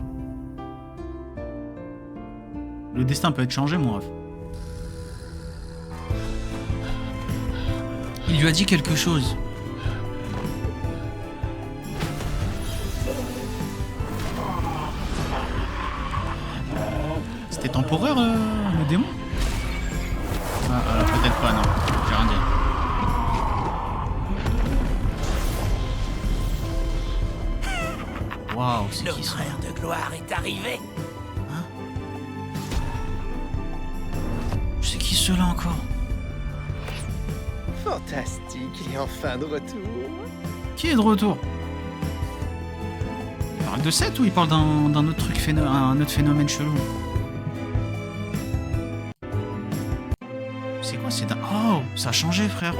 Le destin peut être changé, mon ref. Il lui a dit quelque chose. C'était temporaire, le démon? Peut-être pas, non. J'ai rien dit. Waouh, c'est qui ça? Le frère de gloire est arrivé. Hein? C'est qui ceux-là encore? Fantastique, il est enfin de retour. Qui est de retour? Il parle de Seth ou il parle d'un autre truc, un autre phénomène chelou? C'est quoi? C'est d'un... Oh, ça a changé, frère.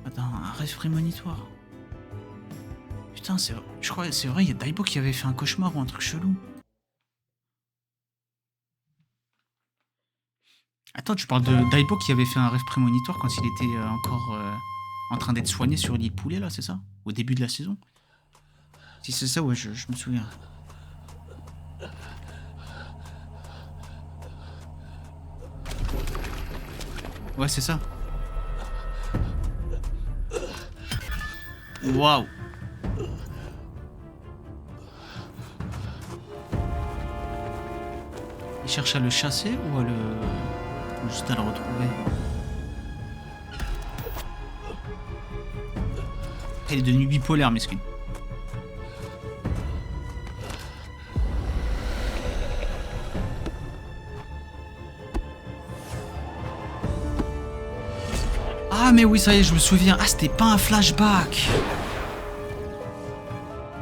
Attends, un rêve prémonitoire. Putain, c'est... Je crois c'est vrai, il y a Daibo qui avait fait un cauchemar ou un truc chelou. Attends, tu parles de Daibo qui avait fait un rêve prémonitoire quand il était encore en train d'être soigné sur l'île Poulet, là, c'est ça? Au début de la saison? Si c'est ça, ouais, je me souviens. Ouais, c'est ça. Waouh. Il cherche à le chasser ou à le... juste à le retrouver? Il est devenu bipolaire, mesquin. Ah mais oui, ça y est, je me souviens. Ah, c'était pas un flashback.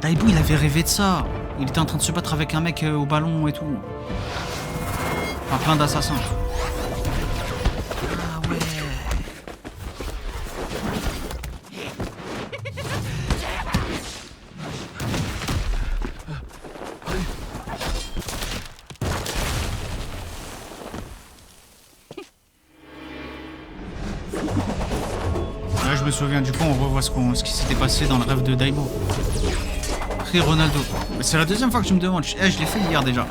Daibo, il avait rêvé de ça. Il était en train de se battre avec un mec au ballon et tout. Enfin, plein d'assassins. Ah ouais. Là, je me souviens, du coup, on revoit ce qui s'était passé dans le rêve de Daibo. Ronaldo. C'est la deuxième fois que tu me demandes. Je l'ai fait hier déjà.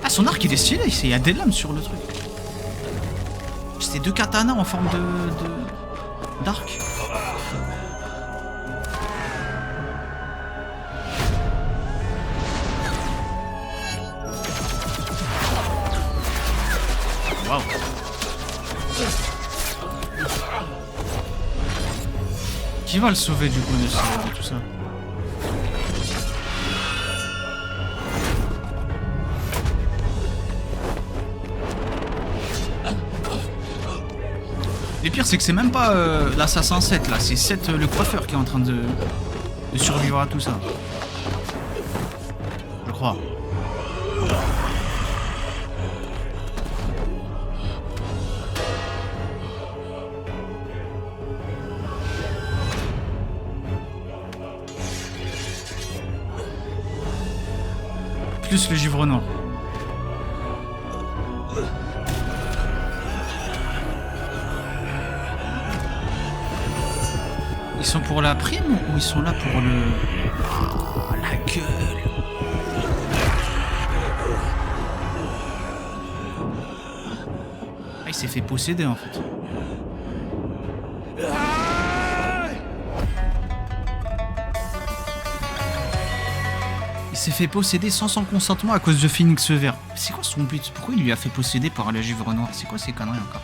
Ah, son arc il est stylé. Il y a des lames sur le truc. C'était deux katanas en forme d'arc. va le sauver du coup de tout ça. Le pire c'est que c'est même pas l'assassin 7 là, c'est 7 le coiffeur qui est en train de survivre à tout ça. Je crois. Plus le givre noir. Ils sont pour la prime ou ils sont là pour le... Oh, la gueule. Ah, il s'est fait posséder en fait. Il s'est fait posséder sans son consentement à cause de Phoenix Vert. C'est quoi son but? Pourquoi il lui a fait posséder par le givre noir? C'est quoi ces conneries encore?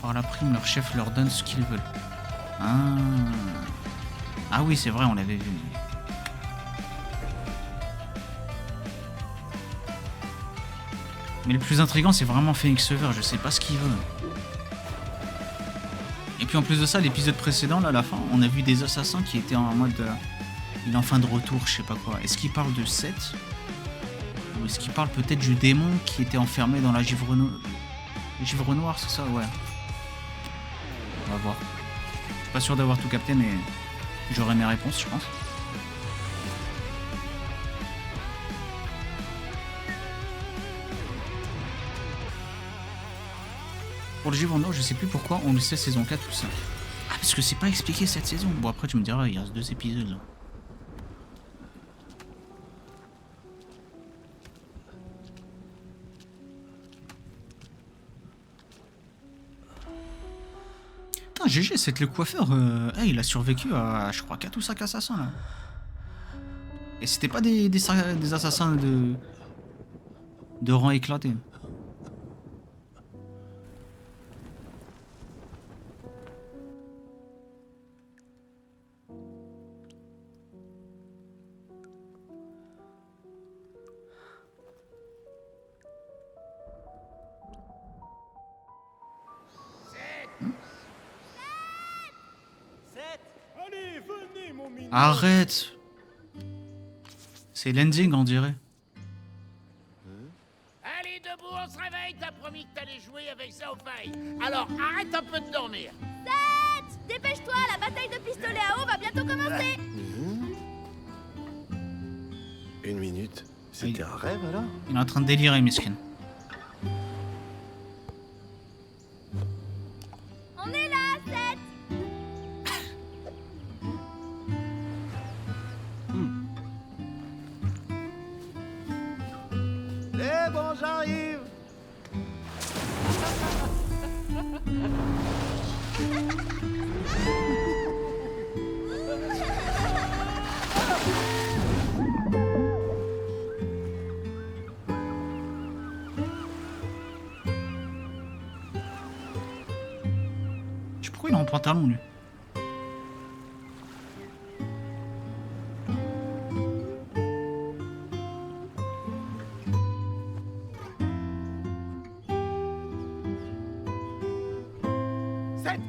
Par la prime, leur chef leur donne ce qu'ils veulent. Ah oui, c'est vrai, on l'avait vu. Mais le plus intriguant, c'est vraiment Phoenix Vert. Je sais pas ce qu'il veut. Et puis en plus de ça, l'épisode précédent, là, à la fin, on a vu des assassins qui étaient en mode... il est en fin de retour, je sais pas quoi. Est-ce qu'il parle de Seth? Ou est-ce qu'il parle peut-être du démon qui était enfermé dans la givre noire? Le givre noir, c'est ça? Ouais. On va voir. Je suis pas sûr d'avoir tout capté, mais j'aurai mes réponses, je pense. Pour le givre noir, je sais plus pourquoi on le sait saison 4 tout ça. Ah, parce que c'est pas expliqué cette saison. Bon, après, tu me diras, il y a 2 épisodes là. Putain, GG, c'est que le coiffeur, il a survécu à, je crois, 4 ou 5 assassins là. Et c'était pas des assassins de rang éclaté. Arrête! C'est l'ending, on dirait. Allez, debout, on se réveille. T'as promis que t'allais jouer avec ça au failles. Alors, arrête un peu de dormir. Seth! Dépêche-toi, la bataille de pistolet à eau va bientôt commencer. 1 minute. C'était un rêve, alors? Il est en train de délirer, Miskin. On est là, Seth! Eh bon, j'arrive. Je sais pourquoi il est en pantalon, lui.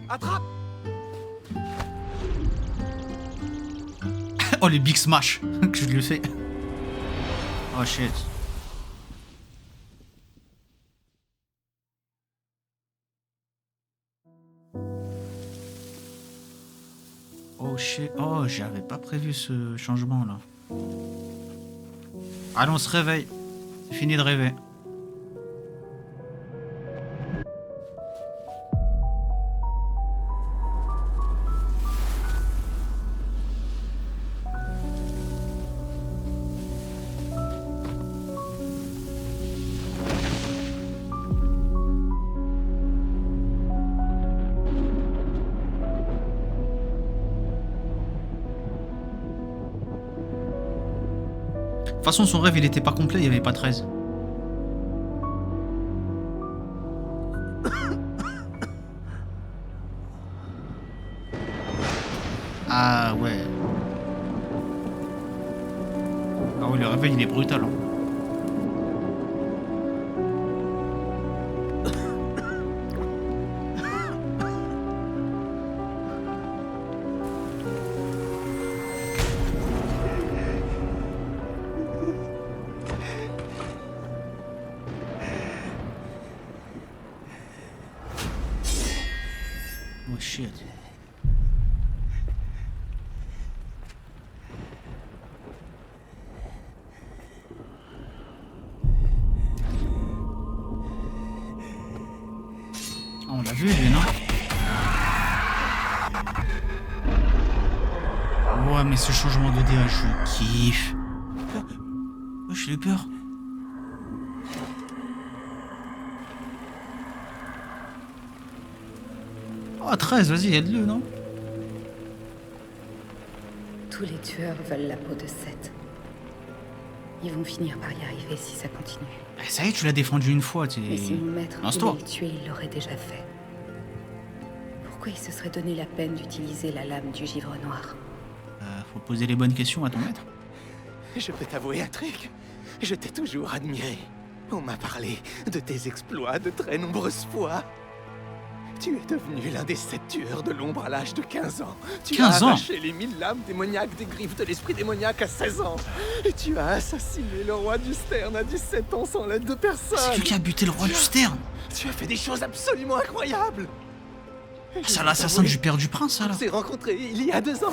Attrape! Oh, les big smash que je lui fais. Oh shit. Oh shit. Oh, j'avais pas prévu ce changement là. Allez, on se réveille. C'est fini de rêver. De toute façon, son rêve, il était pas complet, il y avait pas 13. Ah ouais. Ah oui, le réveil il est brutal. Hein. Oh shit. On l'a vu, lui, non? Ouais, mais ce changement de DA, je kiffe. Oh, j'ai eu peur. Oh, 13, vas-y, aide-le, non? Tous les tueurs veulent la peau de Seth. Ils vont finir par y arriver si ça continue. Bah, ça y est, tu l'as défendu une fois, tu Mais si mon maître Lance-toi. voulait le tuer, il l'aurait déjà fait. Pourquoi il se serait donné la peine d'utiliser la lame du givre noir? Faut poser les bonnes questions à ton maître. Je peux t'avouer un truc. Je t'ai toujours admiré. On m'a parlé de tes exploits de très nombreuses fois. Tu es devenu l'un des 7 tueurs de l'ombre à l'âge de 15 ans. Tu 15 as ans arraché les 1000 lames démoniaques des griffes de l'esprit démoniaque à 16 ans. Et tu as assassiné le roi du Stern à 17 ans sans l'aide de personne. C'est lui qui a buté le roi du Stern. Tu as fait des choses absolument incroyables. C'est l'assassin du père du prince, alors. On s'est rencontrés il y a 2 ans.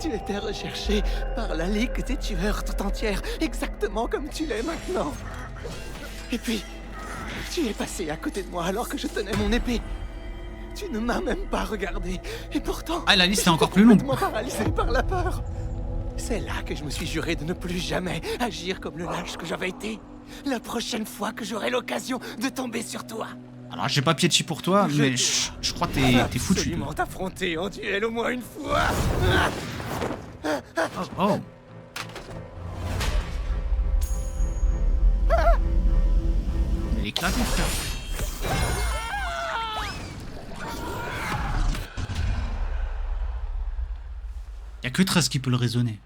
Tu étais recherché par la Ligue des tueurs tout entière, exactement comme tu l'es maintenant. Et puis, tu es passé à côté de moi alors que je tenais mon épée. Tu ne m'as même pas regardé. Et pourtant... Ah, la liste est encore plus longue. Complètement paralysé par la peur. C'est là que je me suis juré de ne plus jamais agir comme le lâche que j'avais été. La prochaine fois que j'aurai l'occasion de tomber sur toi. Alors, j'ai pas pied de chi pour toi, mais je crois que t'es foutu. Absolument t'affronter en duel au moins une fois. Oh, oh. Il est éclaté, frère. Y'a que 13 qui peut le raisonner.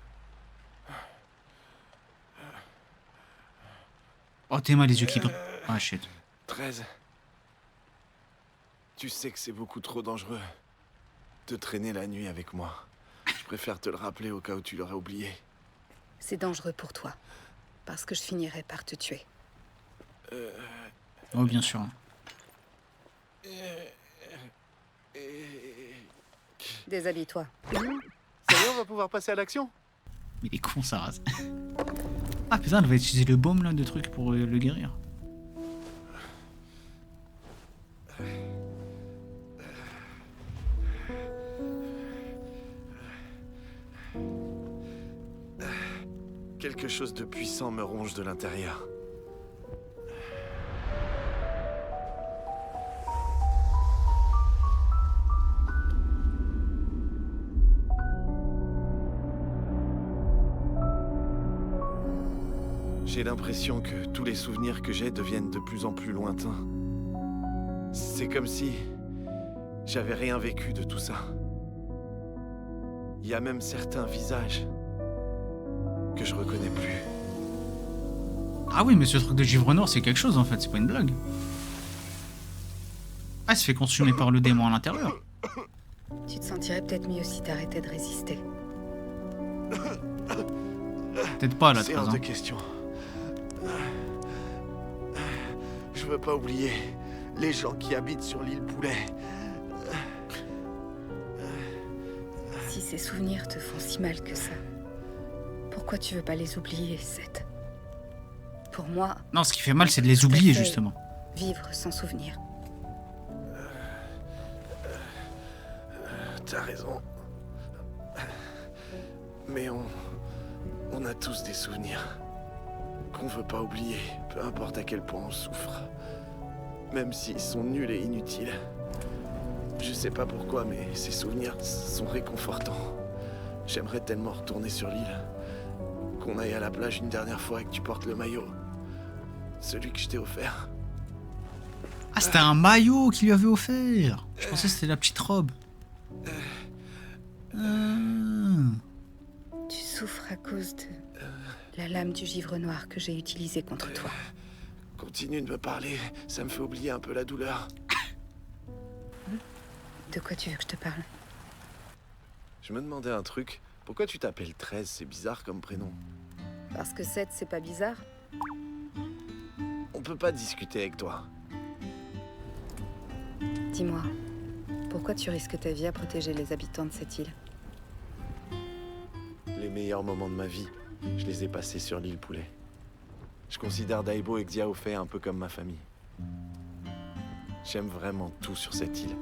Oh, t'es mal les yeux qui brillent. Ah, shit. 13. Tu sais que c'est beaucoup trop dangereux de traîner la nuit avec moi. Je préfère te le rappeler au cas où tu l'aurais oublié. C'est dangereux pour toi, parce que je finirai par te tuer. Oh, bien sûr. Déshabille-toi. Ça y est, on va pouvoir passer à l'action? Il est con, ça rase. Ah putain, elle va utiliser le baume là de trucs pour le guérir. Quelque chose de puissant me ronge de l'intérieur. J'ai l'impression que tous les souvenirs que j'ai deviennent de plus en plus lointains. C'est comme si j'avais rien vécu de tout ça. Il y a même certains visages que je reconnais plus. Ah oui, mais ce truc de givre noir, c'est quelque chose en fait, c'est pas une blague. Ah, elle se fait consumer par le démon à l'intérieur. Tu te sentirais peut-être mieux si t'arrêtais de résister. Peut-être pas là, c'est hors de question. Je veux pas oublier les gens qui habitent sur l'île Poulet. Si ces souvenirs te font si mal que ça, pourquoi tu veux pas les oublier, Seth? Pour moi... Non, ce qui fait mal, c'est de les oublier, justement. Vivre sans souvenir. T'as raison. Mais on a tous des souvenirs qu'on veut pas oublier, peu importe à quel point on souffre. Même s'ils sont nuls et inutiles. Je sais pas pourquoi, mais ces souvenirs sont réconfortants. J'aimerais tellement retourner sur l'île. Qu'on aille à la plage une dernière fois et que tu portes le maillot. Celui que je t'ai offert. Ah, c'était un maillot qu'il lui avait offert. Je pensais que c'était la petite robe. Tu souffres à cause de la lame du givre noir que j'ai utilisée contre toi. Continue de me parler, ça me fait oublier un peu la douleur. De quoi tu veux que je te parle? Je me demandais un truc. Pourquoi tu t'appelles 13? C'est bizarre comme prénom. Parce que 7, c'est pas bizarre? On peut pas discuter avec toi. Dis-moi, pourquoi tu risques ta vie à protéger les habitants de cette île? Les meilleurs moments de ma vie, je les ai passés sur l'île Poulet. Je considère Daibo et Xiaofei un peu comme ma famille. J'aime vraiment tout sur cette île.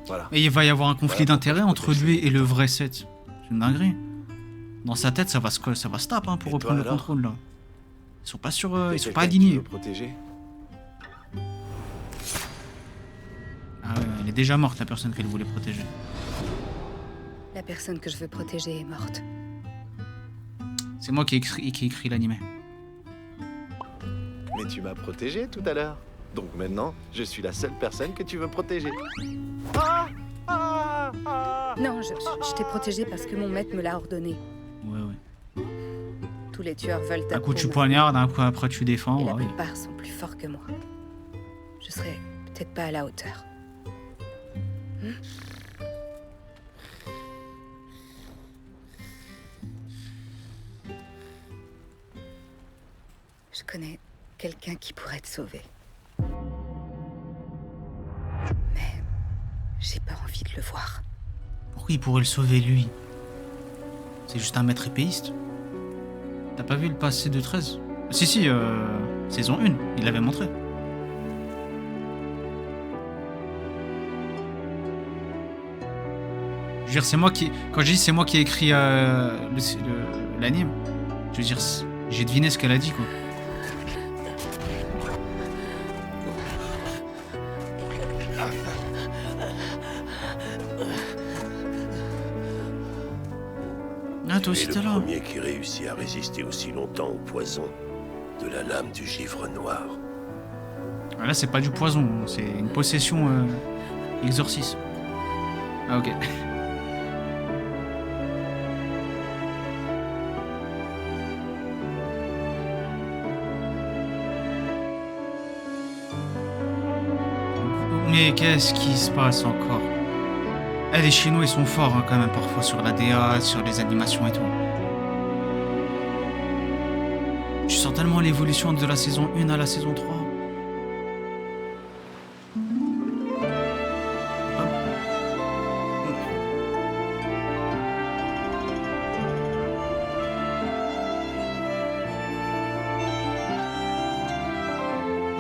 Voilà. Et il va y avoir un conflit d'intérêts entre lui et le vrai Seth. C'est une dinguerie. Dans sa tête, ça va se taper hein, pour reprendre le contrôle là. Ils sont pas sur, ils sont pas alignés. Ah ouais, elle est déjà morte la personne qu'elle voulait protéger. La personne que je veux protéger est morte. C'est moi qui ai écrit l'animé. Mais tu m'as protégé tout à l'heure. Donc maintenant, je suis la seule personne que tu veux protéger. Non, je t'ai protégé parce que mon maître me l'a ordonné. Ouais. Tous les tueurs veulent ta Un coup peau, tu poignardes, un coup après tu défends. Et la ouais. plupart sont plus forts que moi. Je serais peut-être pas à la hauteur. Je connais quelqu'un qui pourrait te sauver. Mais j'ai pas envie de le voir. Pourquoi il pourrait le sauver lui? C'est juste un maître épéiste. T'as pas vu le passé de 13? Si, saison 1, il l'avait montré. Je veux dire, c'est moi qui... Quand je dis c'est moi qui ai écrit l'anime, je veux dire, j'ai deviné ce qu'elle a dit, quoi. Ah, toi aussi t'es là. Le premier qui réussit à résister aussi longtemps au poison de la lame du givre noir. Ah, là, c'est pas du poison, c'est une possession exorcisme. Ah, ok. Mais qu'est-ce qui se passe encore? Les Chinois, ils sont forts hein, quand même parfois sur la DA, sur les animations et tout. Je sens tellement l'évolution de la saison 1 à la saison 3.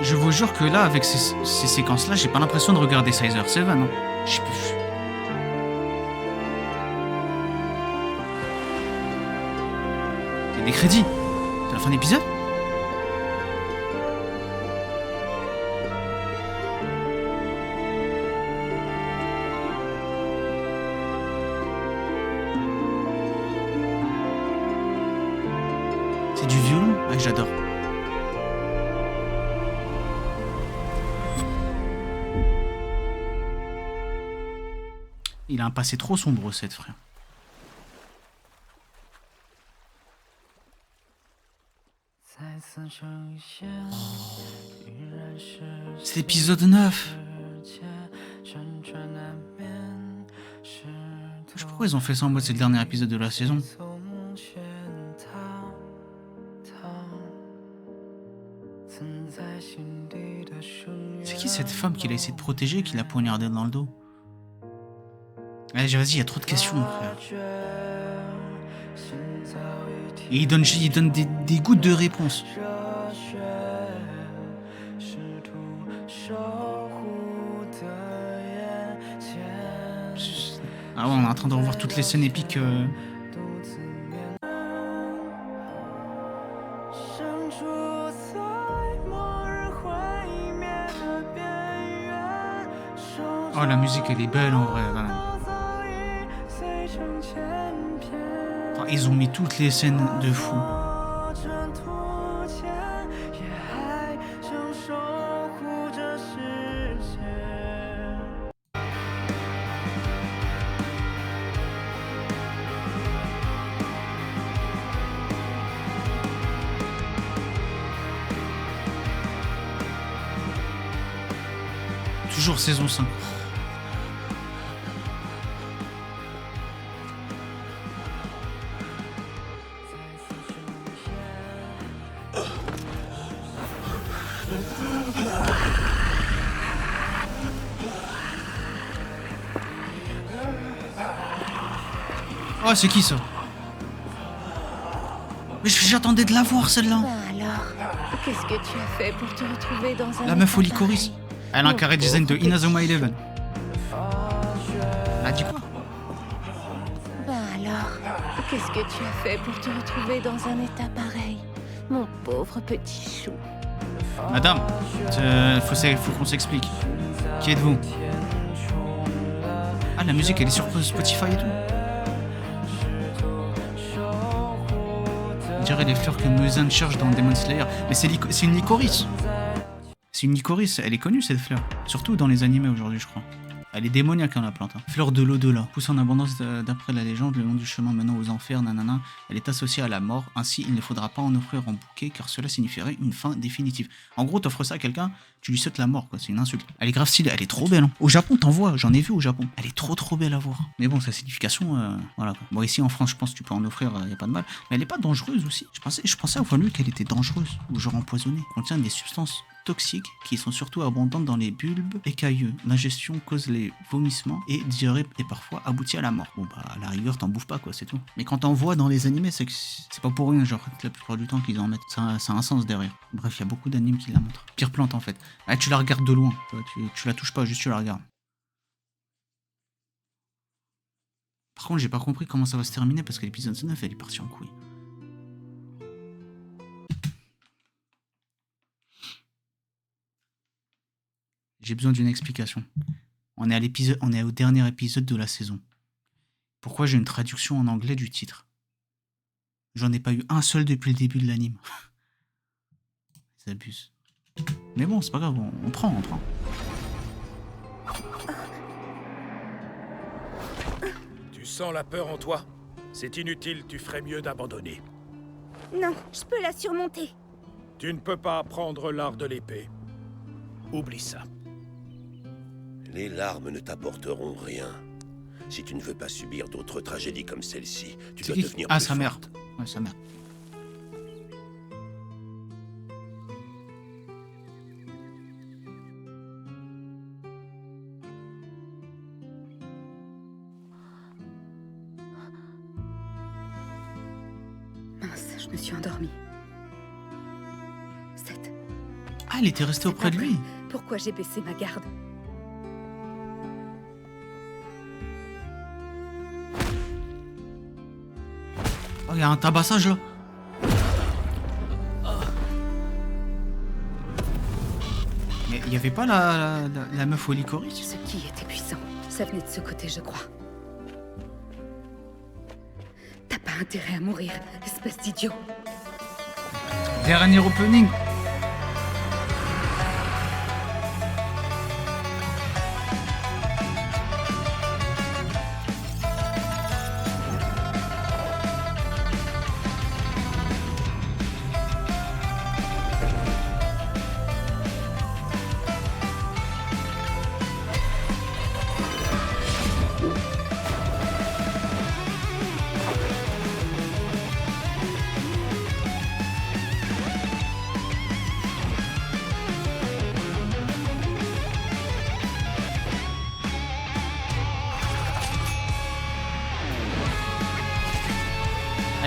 Je vous jure que là, avec ces séquences-là, j'ai pas l'impression de regarder Sizer 7, hein. Je sais plus. Il y a des crédits. C'est la fin d'épisode. C'est du violon. Ouais, j'adore. Il a un passé trop sombre, cette frère. C'est l'épisode 9. Je sais pas pourquoi ils ont fait ça en mode c'est le dernier épisode de la saison. C'est qui cette femme qu'il a essayé de protéger et qui l'a poignardé dans le dos? Allez, vas-y, il y a trop de questions, frère. Et il donne des gouttes de réponse. Ah ouais, on est en train de revoir toutes les scènes épiques. Oh, la musique, elle est belle en vrai. Voilà. Enfin, ils ont mis toutes les scènes de fou. Toujours saison 5. Oh, c'est qui ça? Mais j'attendais de la voir celle-là. Ben alors, qu'est-ce que tu as fait pour te retrouver dans un... La meuf au licorice. Elle a un carré design de Inazuma Eleven. Elle a dit quoi? Ben alors, qu'est-ce que tu as fait pour te retrouver dans un état pareil, mon pauvre petit chou? Madame, faut qu'on s'explique. Qui êtes-vous? Ah, la musique elle est sur Spotify et tout. On dirait les fleurs que Muzan cherche dans Demon Slayer. Mais c'est une licorice. C'est une licorice, elle est connue cette fleur. Surtout dans les animés aujourd'hui, je crois. Elle est démoniaque, hein, la plante. Hein. Fleur de l'au-delà. Pousse en abondance d'après la légende, le long du chemin menant aux enfers, nanana. Elle est associée à la mort. Ainsi, il ne faudra pas en offrir en bouquet, car cela signifierait une fin définitive. En gros, t'offres ça à quelqu'un, tu lui souhaites la mort, quoi. C'est une insulte. Elle est grave stylée, elle est trop belle. Hein. Au Japon, t'en vois, j'en ai vu au Japon. Elle est trop belle à voir. Mais bon, sa signification, voilà. Quoi. Bon, ici en France, je pense que tu peux en offrir, y a pas de mal. Mais elle est pas dangereuse aussi. Je pensais avoir lu qu'elle était dangereuse, ou genre empoisonnée. Elle contient des substances toxiques qui sont surtout abondantes dans les bulbes écailleux. L'ingestion cause les vomissements et diarrhée et parfois aboutit à la mort. Bon bah à la rigueur t'en bouffes pas quoi, c'est tout. Mais quand t'en vois dans les animés, c'est que c'est pas pour rien, genre la plupart du temps qu'ils en mettent. Ça a un sens derrière. Bref, il y a beaucoup d'animes qui la montrent. Pire plante en fait. Ah, tu la regardes de loin, tu la touches pas, juste tu la regardes. Par contre j'ai pas compris comment ça va se terminer parce que l'épisode 9 elle est partie en couille. J'ai besoin d'une explication. On est au dernier épisode de la saison. Pourquoi j'ai une traduction en anglais du titre? J'en ai pas eu un seul depuis le début de l'anime. Ils abusent. Mais bon, c'est pas grave, on prend. Tu sens la peur en toi? C'est inutile, tu ferais mieux d'abandonner. Non, je peux la surmonter. Tu ne peux pas apprendre l'art de l'épée. Oublie ça. Les larmes ne t'apporteront rien. Si tu ne veux pas subir d'autres tragédies comme celle-ci, tu dois devenir plus sa mère. forte. Ouais, sa mère. Mince, je me suis endormie. 7. Ah, elle était restée auprès de lui. Pourquoi j'ai baissé ma garde? Oh, il y a un tabassage là. Mais il y avait pas la meuf au licorice? Ce qui était puissant, ça venait de ce côté, je crois. T'as pas intérêt à mourir, espèce d'idiot. Dernier opening.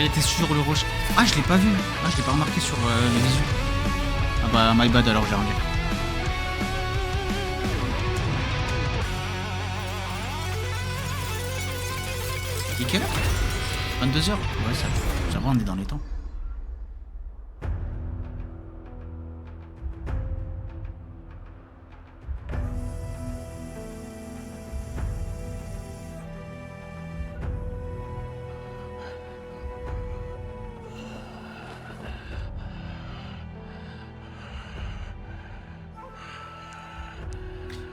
Elle était sur le rocher. Ah, je l'ai pas vu. Ah, je l'ai pas remarqué sur le visu. Ah bah, my bad, alors j'ai rien vu. Il est quelle heure? 22h? Ouais, ça va, on est dans les temps.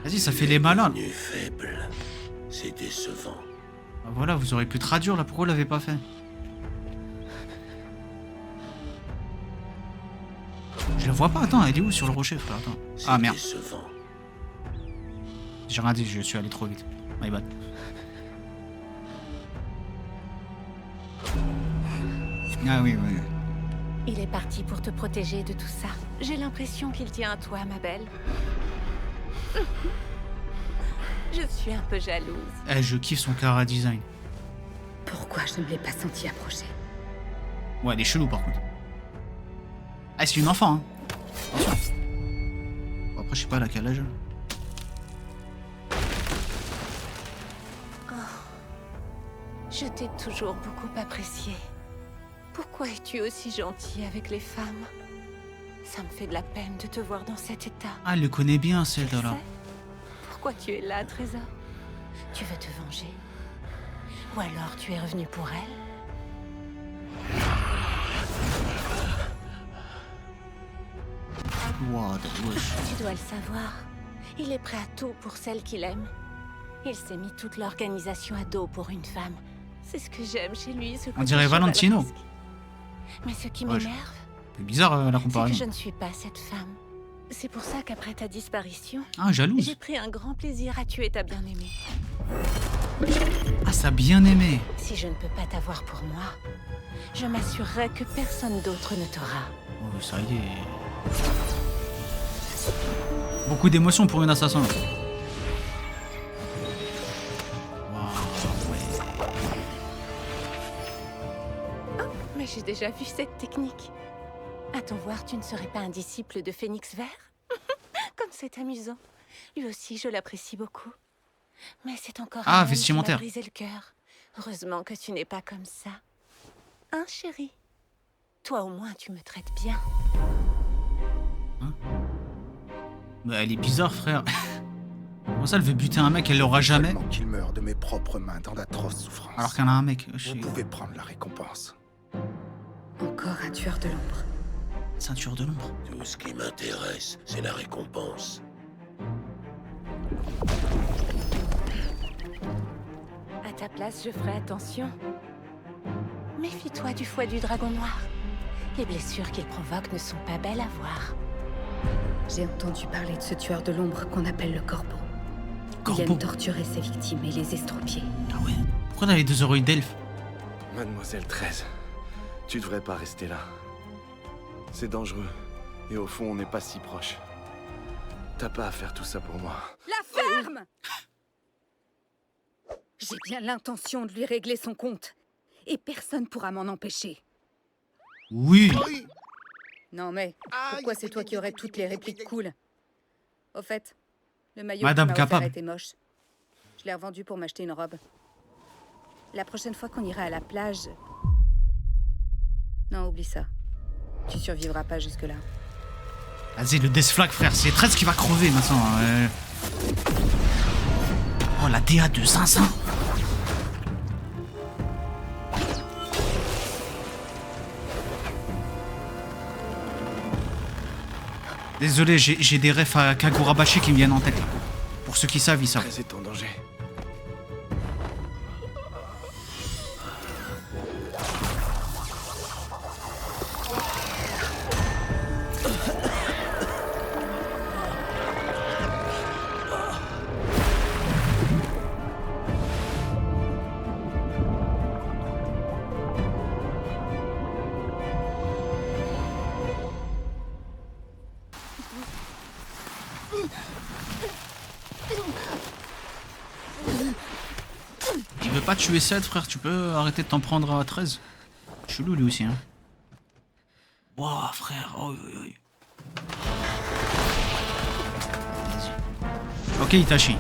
Vas-y, ça fait les malins. Faible. C'est décevant. Ah, voilà, vous auriez pu traduire là, pourquoi vous l'avez pas fait? Je la vois pas, attends, elle est où sur le rocher, frère? Attends. Ah merde. Décevant. J'ai rien dit, je suis allé trop vite. My bad. Ah oui, oui. Il est parti pour te protéger de tout ça. J'ai l'impression qu'il tient à toi, ma belle. Je suis un peu jalouse. Eh, je kiffe son cara design. Pourquoi je ne l'ai pas senti approcher? Ouais, elle est chelou par contre. Ah, c'est une enfant, hein. Attention. Bon, après, je sais pas, elle a quel âge. Je t'ai toujours beaucoup apprécié. Pourquoi es-tu aussi gentil avec les femmes? Ça me fait de la peine de te voir dans cet état. Ah, elle le connaît bien, celle-là. Pourquoi tu es là, Trésor? Tu veux te venger? Ou alors tu es revenu pour elle? What the wesh. Tu dois le savoir. Il est prêt à tout pour celle qu'il aime. Il s'est mis toute l'organisation à dos pour une femme. C'est ce que j'aime chez lui. On dirait Valentino. Mais ce qui m'énerve, c'est bizarre la c'est comparaison. que je ne suis pas cette femme. C'est pour ça qu'après ta disparition, ah, jalouse. J'ai pris un grand plaisir à tuer ta bien-aimée. Ah, sa bien-aimée. Si je ne peux pas t'avoir pour moi, je m'assurerai que personne d'autre ne t'aura. Oh, ça y est. Beaucoup d'émotions pour une assassin. Mais j'ai déjà vu cette technique. À ton voir, tu ne serais pas un disciple de Phénix Vert? Comme c'est amusant. Lui aussi, je l'apprécie beaucoup. Mais c'est encore ah, un vestimentaire. Qui m'a brisé le cœur. Heureusement que tu n'es pas comme ça. Hein, chérie? Toi, au moins, tu me traites bien. Hein? Bah, elle est bizarre, frère. Comment ça, elle veut buter un mec, elle l'aura jamais? Qu'il meure de mes propres mains dans d'atroces souffrances. Alors qu'elle a un mec. Vous pouvez prendre la récompense. Encore un tueur de l'ombre. Ceinture de l'ombre. Tout ce qui m'intéresse, c'est la récompense. À ta place, je ferai attention. Méfie-toi du fouet du dragon noir. Les blessures qu'il provoque ne sont pas belles à voir. J'ai entendu parler de ce tueur de l'ombre qu'on appelle le Corbeau. Corbeau. Il aime torturer ses victimes et les estropier. Ah ouais? Pourquoi t'as les 2 oreilles d'elfe? Mademoiselle 13, tu devrais pas rester là. C'est dangereux. Et au fond, on n'est pas si proches. T'as pas à faire tout ça pour moi. La ferme! J'ai bien l'intention de lui régler son compte. Et personne pourra m'en empêcher. Oui. Non mais, pourquoi c'est toi qui aurais toutes les répliques cool? Au fait, le maillot Madame que tu m'as offert capable. était moche. Je l'ai revendu pour m'acheter une robe. La prochaine fois qu'on ira à la plage... Non, oublie ça. Tu survivras pas jusque-là. Vas-y, le Death Flag, frère, c'est 13 qui va crever maintenant. Oh, la DA de Zinzin. Désolé, j'ai des refs à Kagurabashi qui me viennent en tête. Là. Pour ceux qui savent, ils savent. 13 est en danger. Tu veux pas tuer 7, frère, tu peux arrêter de t'en prendre à 13. Chelou lui aussi, hein. Wouah, frère, oh, oh, oh. Vas-y. Ok, Itachi.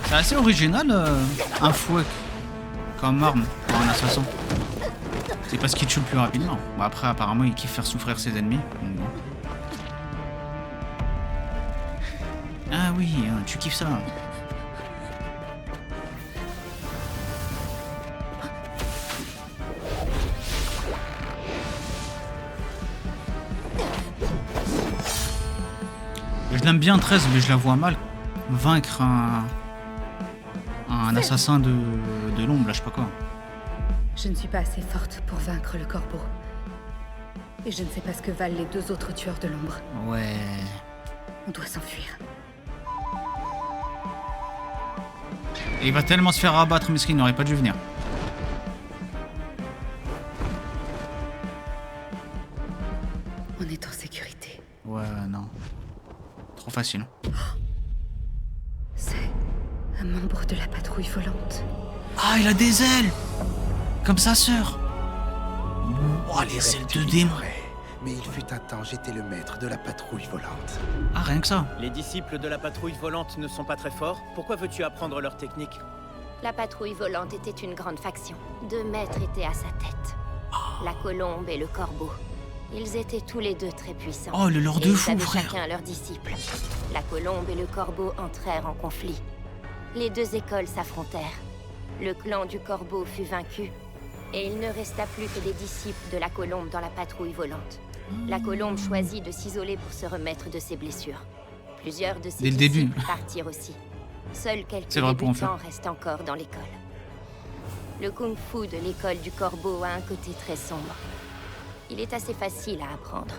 C'est assez original, un fouet comme arme pour un assassin. C'est parce qu'il tue le plus rapidement. Bon, après, apparemment, il kiffe faire souffrir ses ennemis. Donc, bon. Ah oui, tu kiffes ça. Je l'aime bien 13, mais je la vois mal vaincre un assassin de l'ombre, là, je sais pas quoi. Je ne suis pas assez forte pour vaincre le corbeau. Et je ne sais pas ce que valent les 2 autres tueurs de l'ombre. Ouais... On doit s'enfuir. Et il va tellement se faire abattre, mais il n'aurait pas dû venir. On est en sécurité. Ouais, non. Trop facile. C'est un membre de la patrouille volante. Ah, il a des ailes! Comme sa sœur. Oh, les ailes de démon. Mais il fut un temps, j'étais le maître de la patrouille volante. Ah, rien que ça. Les disciples de la patrouille volante ne sont pas très forts. Pourquoi veux-tu apprendre leur technique? La patrouille volante était une grande faction. 2 maîtres étaient à sa tête. La colombe et le corbeau. Ils étaient tous les 2 très puissants. Oh, le lord de fou, frère. Chacun leurs disciples. La colombe et le corbeau entrèrent en conflit. Les 2 écoles s'affrontèrent. Le clan du corbeau fut vaincu. Et il ne resta plus que des disciples de la colombe dans la patrouille volante. La colombe choisit de s'isoler pour se remettre de ses blessures. Plusieurs de ses disciples partirent aussi. Seuls quelques débutants restent encore dans l'école. Le kung-fu de l'école du corbeau a un côté très sombre. Il est assez facile à apprendre.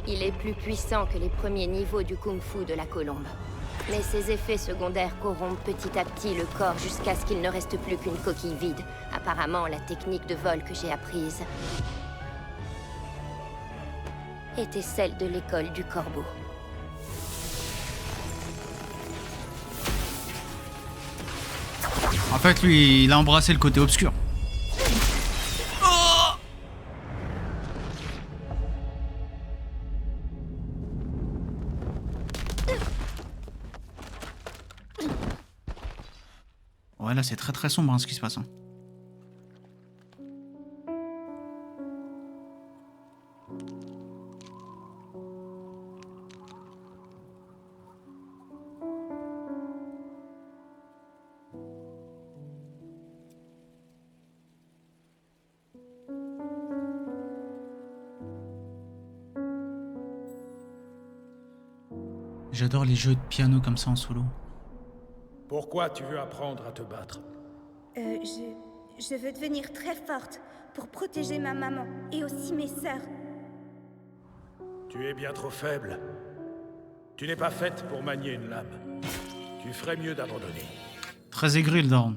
Il est plus puissant que les premiers niveaux du kung-fu de la colombe. Mais ses effets secondaires corrompent petit à petit le corps jusqu'à ce qu'il ne reste plus qu'une coquille vide. Apparemment, la technique de vol que j'ai apprise était celle de l'école du corbeau. En fait, lui, il a embrassé le côté obscur. Ouais, là, c'est très sombre hein, ce qui se passe. Hein. J'adore les jeux de piano comme ça en solo. Pourquoi tu veux apprendre à te battre? Je veux devenir très forte pour protéger ma maman et aussi mes sœurs. Tu es bien trop faible. Tu n'es pas faite pour manier une lame. Tu ferais mieux d'abandonner. Très aigri le daron.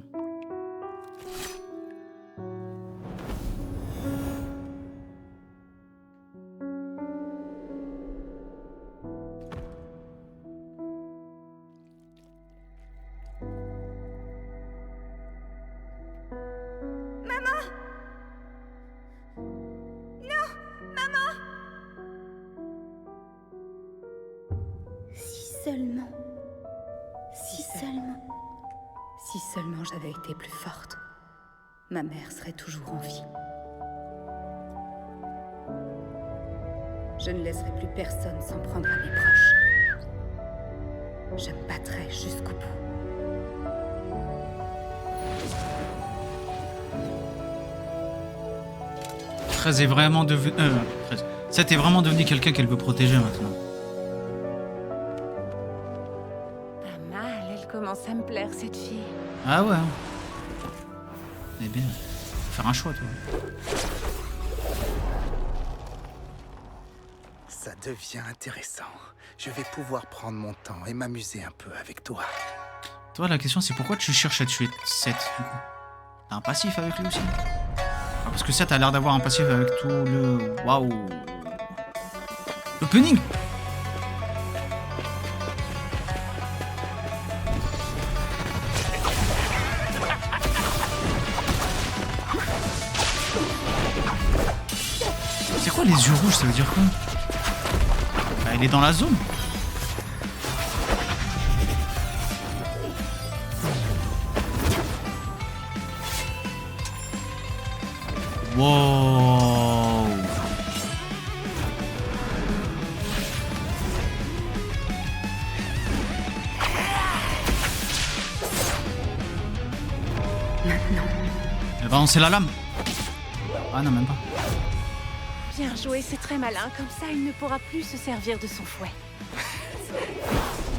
Si seulement j'avais été plus forte, ma mère serait toujours en vie. Je ne laisserai plus personne s'en prendre à mes proches. Je me battrai jusqu'au bout. Treize est vraiment devenu... Seth est vraiment devenu quelqu'un qu'elle veut protéger maintenant. Pas mal, elle commence à me plaire cette fille. Ah ouais. Eh bien, faut faire un choix, toi. Ça devient intéressant. Je vais pouvoir prendre mon temps et m'amuser un peu avec toi. Toi, la question, c'est pourquoi tu cherches à tuer Seth, du coup? T'as un passif avec lui aussi? Ah, parce que Seth a l'air d'avoir un passif avec tout le... Waouh! L'opening! C'est quoi les yeux rouges, ça veut dire quoi? Bah, elle est dans la zone. Wow. Maintenant. Elle va lancer la lame. Ah non, même pas. Bien joué, c'est très malin. Comme ça, il ne pourra plus se servir de son fouet.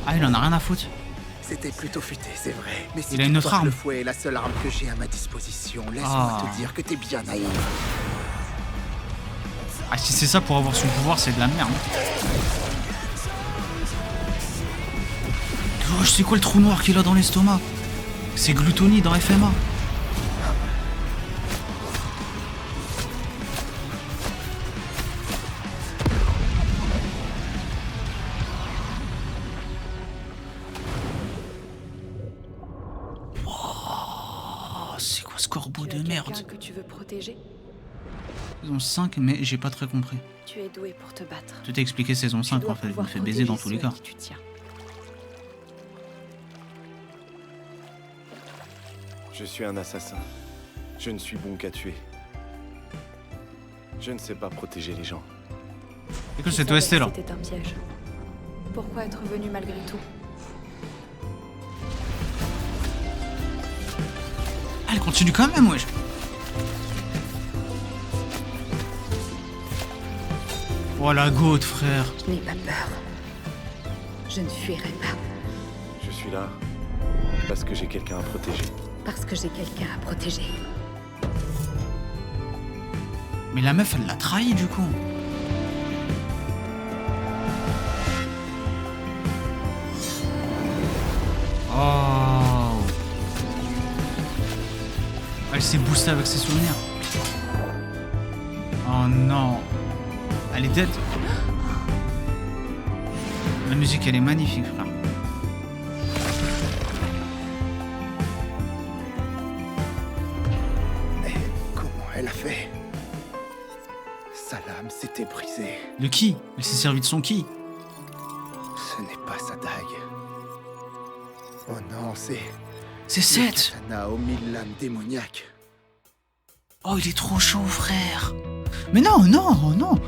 Ah, il en a rien à foutre. C'était plutôt futé, c'est vrai. Mais si il a une autre arme. Le fouet est la seule arme que j'ai à ma disposition. Laisse-moi te dire que t'es bien naïf. Ah, si c'est ça pour avoir son pouvoir, c'est de la merde. Oh, je sais quoi le trou noir qu'il a dans l'estomac? C'est glutonie dans FMA. Oh, c'est quoi ce corbeau de merde? Que tu veux protéger? Saison 5, mais j'ai pas très compris. Tu es doué pour te battre. Tout est expliqué saison 5 en fait, il me fait baiser dans tous les cas. Je suis un assassin. Je ne suis bon qu'à tuer. Je ne sais pas protéger les gens. C'est que cette OST là? C'était un piège. Pourquoi être venu malgré tout? Ah, elle continue quand même, wesh. Oh la goutte, frère. Je n'ai pas peur. Je ne fuirai pas. Je suis là parce que j'ai quelqu'un à protéger. Parce que j'ai quelqu'un à protéger. Mais la meuf, elle l'a trahi du coup. Oh. Elle s'est boostée avec ses souvenirs. Oh non. Elle est dead. La musique, elle est magnifique, frère. Mais comment elle a fait? Sa lame s'était brisée. De qui? Elle s'est servie de son ki? Ce n'est pas sa dague. Oh non, c'est... C'est Seth. Katana aux 1000 lames démoniaques. Oh, il est trop chaud, frère. Mais non, non, non.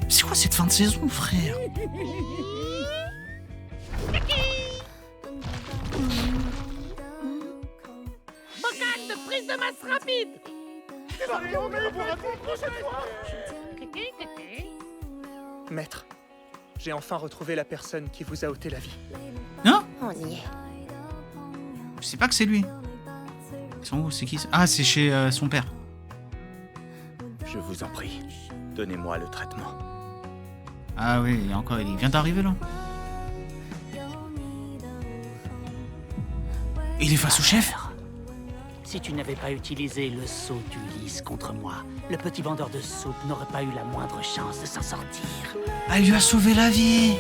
C'est quoi cette fin de saison, frère? Bocal de prise de masse rapide. Maître, j'ai enfin retrouvé la personne qui vous a ôté la vie. Hein? On y est. Je sais pas que c'est lui. Ils sont où? C'est qui? Ah, c'est chez son père. Je vous en prie, donnez-moi le traitement. Ah oui, et encore, il vient d'arriver là. Il est face au chef? Si tu n'avais pas utilisé le sceau d'Ulysse contre moi, le petit vendeur de soupe n'aurait pas eu la moindre chance de s'en sortir. Elle lui a sauvé la vie.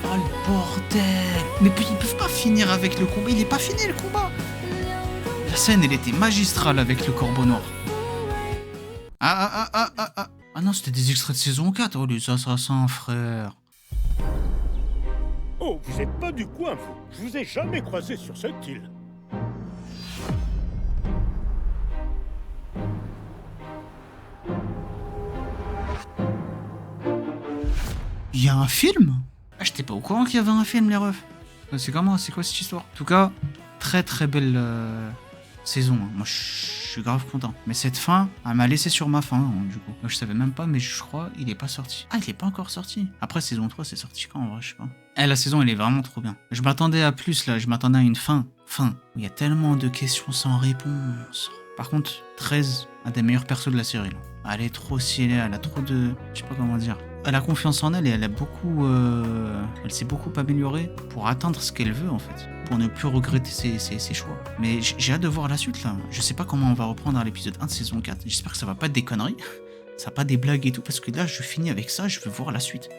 Oh le bordel. Mais puis ils peuvent pas finir avec le combat. Il est pas fini le combat. La scène, elle était magistrale avec le corbeau noir. Ah non, c'était des extraits de saison 4. Oh les assassins, frère. Oh, vous êtes pas du coin, vous. Je vous ai jamais croisé sur cette île. Il y a un film? Ah, j'étais pas au courant qu'il y avait un film, les refs. C'est comment? C'est quoi cette histoire? En tout cas, très très belle saison. Moi, je suis grave content. Mais cette fin, elle m'a laissé sur ma faim, du coup. Je savais même pas, mais je crois il est pas sorti. Ah, il est pas encore sorti. Après, saison 3, c'est sorti quand, en vrai? Je sais pas. Eh, la saison, elle est vraiment trop bien. Je m'attendais à plus, là. Je m'attendais à une fin. Il y a tellement de questions sans réponse. Par contre, 13 a des meilleurs persos de la série, là. Elle est trop stylée, elle a trop de... Je sais pas comment dire. Elle a confiance en elle et elle a beaucoup... Elle s'est beaucoup améliorée pour atteindre ce qu'elle veut, en fait. Pour ne plus regretter ses choix. Mais j'ai hâte de voir la suite, là. Je sais pas comment on va reprendre à l'épisode 1 de saison 4. J'espère que ça va pas être des conneries. Ça va pas des blagues et tout, parce que là, je finis avec ça, je veux voir la suite.